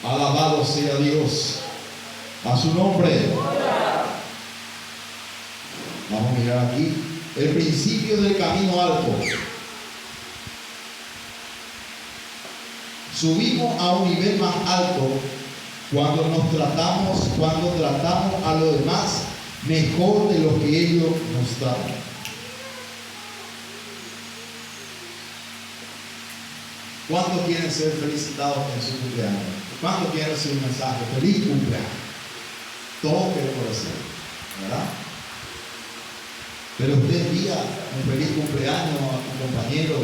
Alabado sea Dios, a su nombre. Vamos a mirar aquí el principio del camino alto. Subimos a un nivel más alto cuando tratamos a los demás mejor de lo que ellos nos tratan. ¿Cuántos quieren ser felicitados en su cumpleaños? ¿Cuántos quieren recibir un mensaje? ¡Feliz cumpleaños! Todos queremos recibir, ¿verdad? Pero usted envía un feliz cumpleaños a tu compañero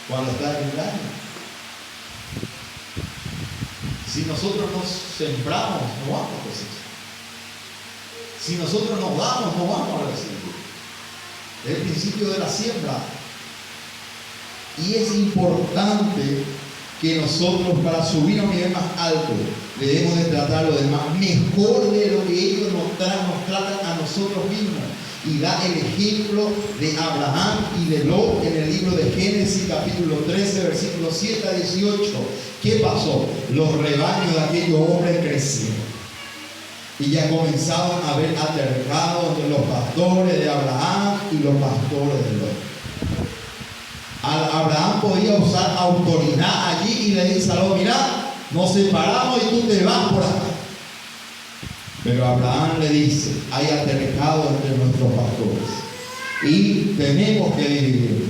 cuando está de cumpleaños. Si nosotros nos sembramos, no vamos a cosechar. Si nosotros nos damos, no vamos a recibir. Es el principio de la siembra. Y es importante que nosotros, para subir a un nivel más alto, debemos de tratar a los demás mejor de lo que ellos nos tratan a nosotros mismos. Y da el ejemplo de Abraham y de Lot en el libro de Génesis capítulo 13 versículos 7 a 18. ¿Qué pasó? Los rebaños de aquellos hombres crecieron y ya comenzaban a haber altercados entre los pastores de Abraham y los pastores de Lot. Abraham podía usar autoridad allí y le dice a Lot: mira, nos separamos y tú te vas por acá. Pero Abraham le dice: hay altercado entre nuestros pastores. y tenemos que dividir.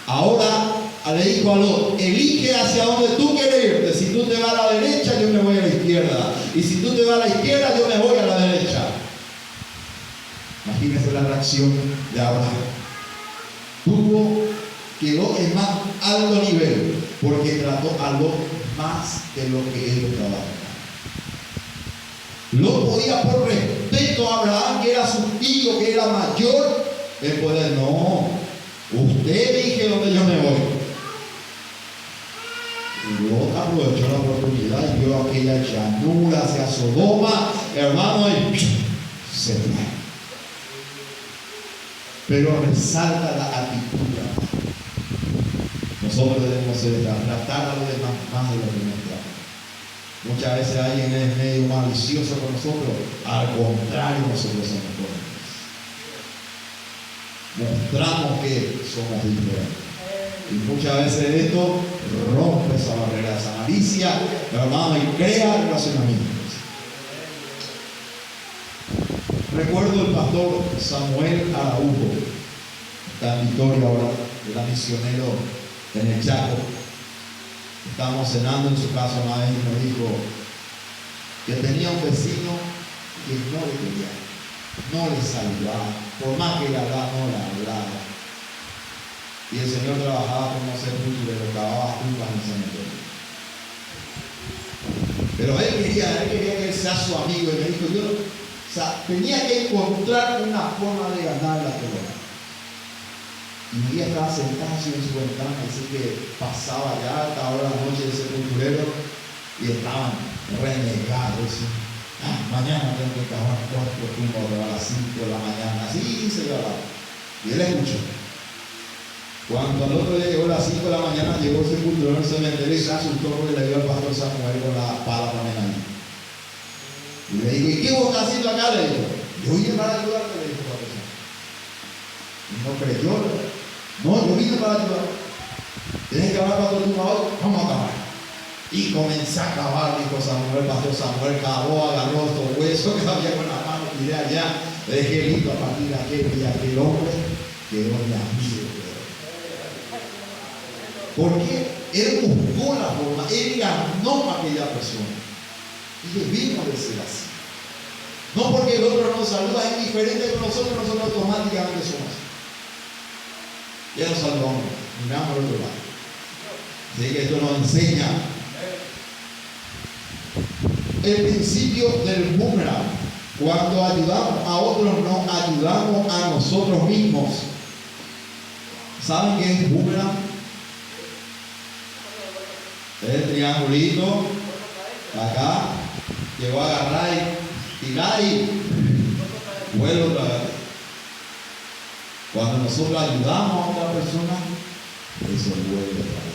Ahora le dijo a Lot, elige hacia donde tú quieres irte. Si tú te vas a la derecha, yo me voy a la izquierda. Y si tú te vas a la izquierda, yo me voy a la derecha. Imagínense la reacción de Abraham. Quedó en más alto nivel, porque trató a Lot más de lo que él estaba tratando. Lot podía, por respeto a Abraham, que era su tío, que era mayor, él podía, no, usted dije donde yo me voy. Y Lot aprovechó la oportunidad y vio aquella llanura hacia Sodoma, hermano, y se fue. Pero resalta la actitud. Nosotros debemos tratar a los demás más de lo que nos tratan. Muchas veces alguien es medio malicioso con nosotros, al contrario, nosotros somos buenos. Mostramos que somos diferentes. Y muchas veces esto rompe esa barrera, esa malicia, hermano, y crea relacionamientos. Recuerdo el pastor Samuel Araujo, está en Victoria ahora, era misionero en el Chaco. Estábamos cenando en su casa una vez y nos dijo que tenía un vecino que no le quería, no le saludaba, por más que le hablaba, no le hablaba. Y el Señor trabajaba como sepulturero, cavaba tumbas en el cementerio. Pero él quería que él sea su amigo y me dijo, tenía que encontrar una forma de ganar la corona. Y un día estaba sentado en su ventana, así que pasaba ya hasta hora de la noche ese sepulturero y estaban renegados. Mañana tengo que cavar 4 tumbas a las 5 de la mañana. Así se llevaba. Y él escuchó. Cuando al otro día llegó a las 5 de la mañana, llegó el sepulturero al cementerio y se asustó porque le dio al pastor Samuel con la pala también ahí. Y le digo, ¿y qué vos estás haciendo acá? Le digo, yo vine para ayudarte, le dijo la persona. Y no creyó. No, yo vine para ayudar. Tienes que hablar para tu tumbador, vamos a acabar. Y comencé a cavar, dijo Samuel, pastor Samuel, cavó, agarró estos huesos que había con la mano, tiré allá, le dejé listo a partir de aquel día, aquel hombre quedó mi amigo. Porque él buscó la forma, él ganó a aquella persona. Y debimos de ser así. No porque el otro nos saluda, es diferente con nosotros automáticamente somos así. Ya nos saludamos, miramos al otro lado. Así que esto nos enseña el principio del boomerang. Cuando ayudamos a otros, nos ayudamos a nosotros mismos. ¿Saben qué es boomerang? El triangulito acá, llegó a agarrar y tirar y vuelve otra vez. Cuando nosotros ayudamos a otra persona, eso vuelve otra vez.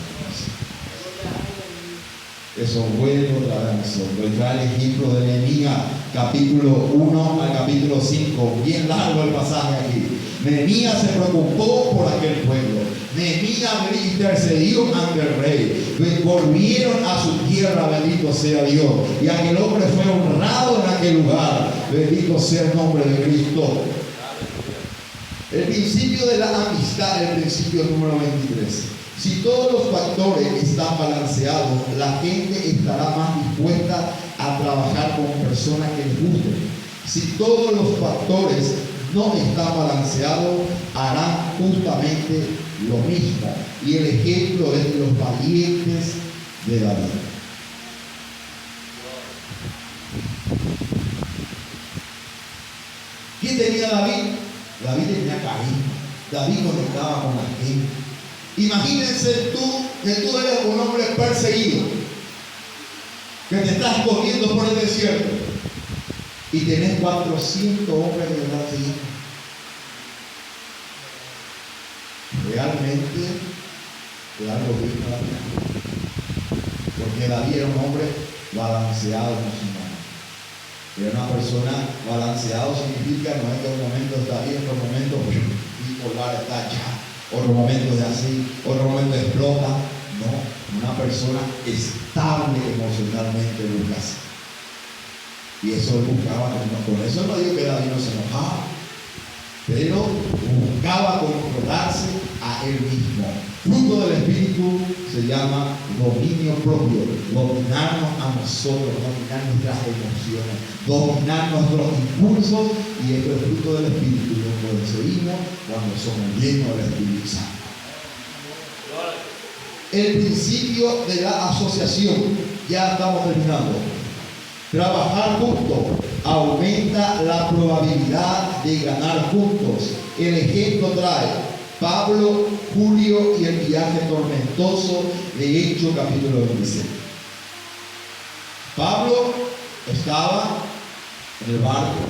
Eso vuelve otra vez a nosotros. Y trae el ejemplo de Nehemías, capítulo 1 al capítulo 5. Bien largo el pasaje aquí. Nehemías se preocupó por aquel pueblo. Nehemías intercedió ante el rey. Volvieron a su tierra, bendito sea Dios. Y aquel hombre fue honrado en aquel lugar. Bendito sea el nombre de Cristo. El principio de la amistad, el principio número 23. Si todos los factores están balanceados, la gente estará más dispuesta a trabajar con personas que les gusten. Si todos los factores no están balanceados, harán justamente lo mismo. Y el ejemplo es de los valientes de David. ¿Qué tenía David? David tenía carisma. David conectaba con la gente. Imagínense tú que tú eres un hombre perseguido, que te estás corriendo por el desierto y tenés 400 hombres que te están siguiendo. Realmente es algo bien para mí. Porque David era un hombre balanceado emocional. Era una persona balanceado, significa no es que un momento está bien, otro momento bipolar está allá, otro momento es así, otro momento explota. No, una persona estable emocionalmente busca así. Y eso él buscaba, con eso no digo que David no se enojaba, pero buscaba controlarse a él mismo. Fruto del Espíritu se llama dominio propio, dominarnos a nosotros, dominar nuestras emociones, dominar nuestros impulsos, y esto es fruto del Espíritu, lo conseguimos cuando somos llenos del Espíritu Santo. El principio de la asociación, ya estamos terminando. Trabajar juntos aumenta la probabilidad de ganar juntos. El ejemplo trae Pablo, Julio y el viaje tormentoso de Hechos capítulo 26. Pablo estaba en el barco.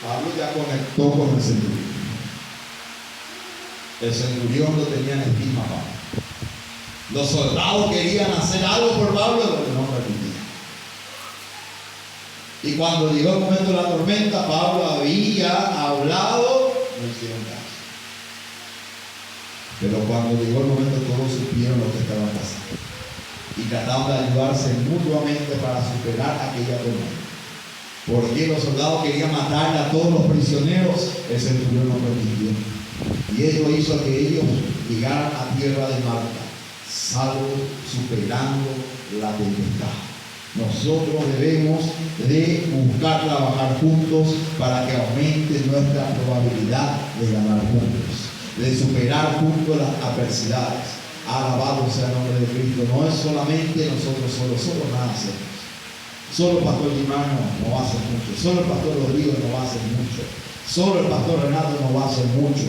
Pablo ya conectó con el centurión. El centurión lo tenía en estima a Pablo. Los soldados querían hacer algo por Pablo, pero no permitían. Y cuando llegó el momento de la tormenta, Pablo había hablado, no hicieron caso. Pero cuando llegó el momento, todos supieron lo que estaba pasando y trataron de ayudarse mutuamente para superar aquella tormenta. Porque los soldados querían matar a todos los prisioneros, el centurión no permitió. Y esto hizo que ellos llegaran a tierra de Malta, salvos, superando la tempestad. Nosotros debemos de buscar trabajar juntos para que aumente nuestra probabilidad de ganar juntos, de superar juntos las adversidades. Alabado sea el nombre de Cristo. No es solamente nosotros solo nada hacemos. Solo el pastor Gimano no va a hacer mucho, solo el pastor Rodrigo no va a hacer mucho, solo el pastor Renato no va a hacer mucho,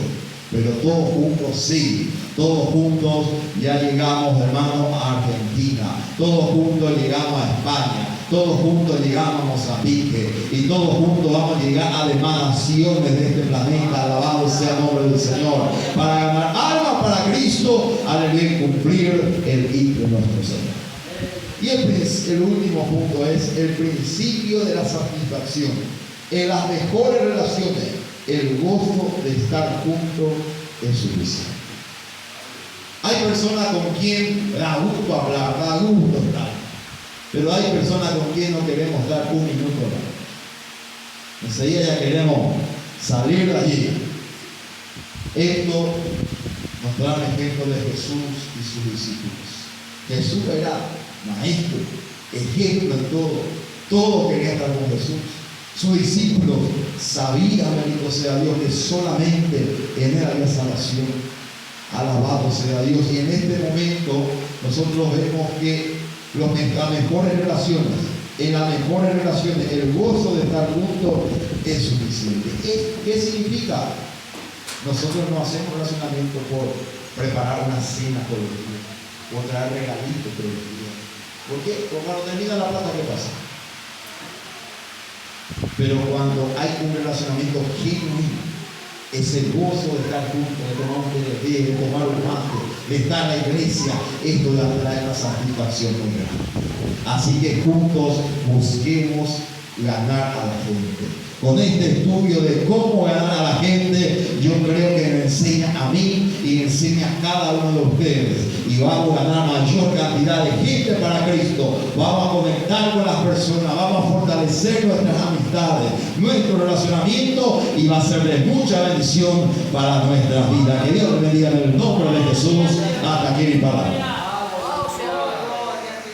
pero todos juntos sí. Todos juntos ya llegamos, hermanos, a Argentina, todos juntos llegamos a España, todos juntos llegamos a Mozambique, y todos juntos vamos a llegar a demás naciones de este planeta. Alabado sea el nombre del Señor, para ganar almas para Cristo, aleluya, cumplir el hito de nuestro Señor. Y el último punto es el principio de la satisfacción. En las mejores relaciones, el gozo de estar juntos es suficiente. Hay personas con quien da gusto hablar, da gusto estar, pero hay personas con quien no queremos estar un minuto más. Enseguida ya queremos salir de allí. Esto nos da el ejemplo de Jesús y sus discípulos. Jesús era maestro, ejemplo en todo quería estar con Jesús. Sus discípulos sabían, bendito sea Dios, que solamente en él había salvación. Alabado sea Dios. Y en este momento nosotros vemos que las mejores relaciones, en las mejores relaciones, el gozo de estar juntos es suficiente. ¿Qué significa? Nosotros no hacemos relacionamiento por preparar una cena por el día, por traer regalitos por el día. ¿Por qué? Porque cuando termina la plata, ¿qué pasa? Pero cuando hay un relacionamiento genuino, es el gozo de estar juntos, de tomar un té, de tomar un mate, de estar en la iglesia. Esto le trae una satisfacción muy grande. Así que juntos busquemos ganar a la gente. Con este estudio de cómo ganar a la gente, yo creo que me enseña a mí y enseña a cada uno de ustedes. Y vamos a ganar mayor cantidad de gente para Cristo. Vamos a conectar con las personas, vamos a fortalecer nuestras amistades, nuestro relacionamiento, y va a ser de mucha bendición para nuestra vida. Que Dios les bendiga en el nombre de Jesús. Hasta aquí mi palabra.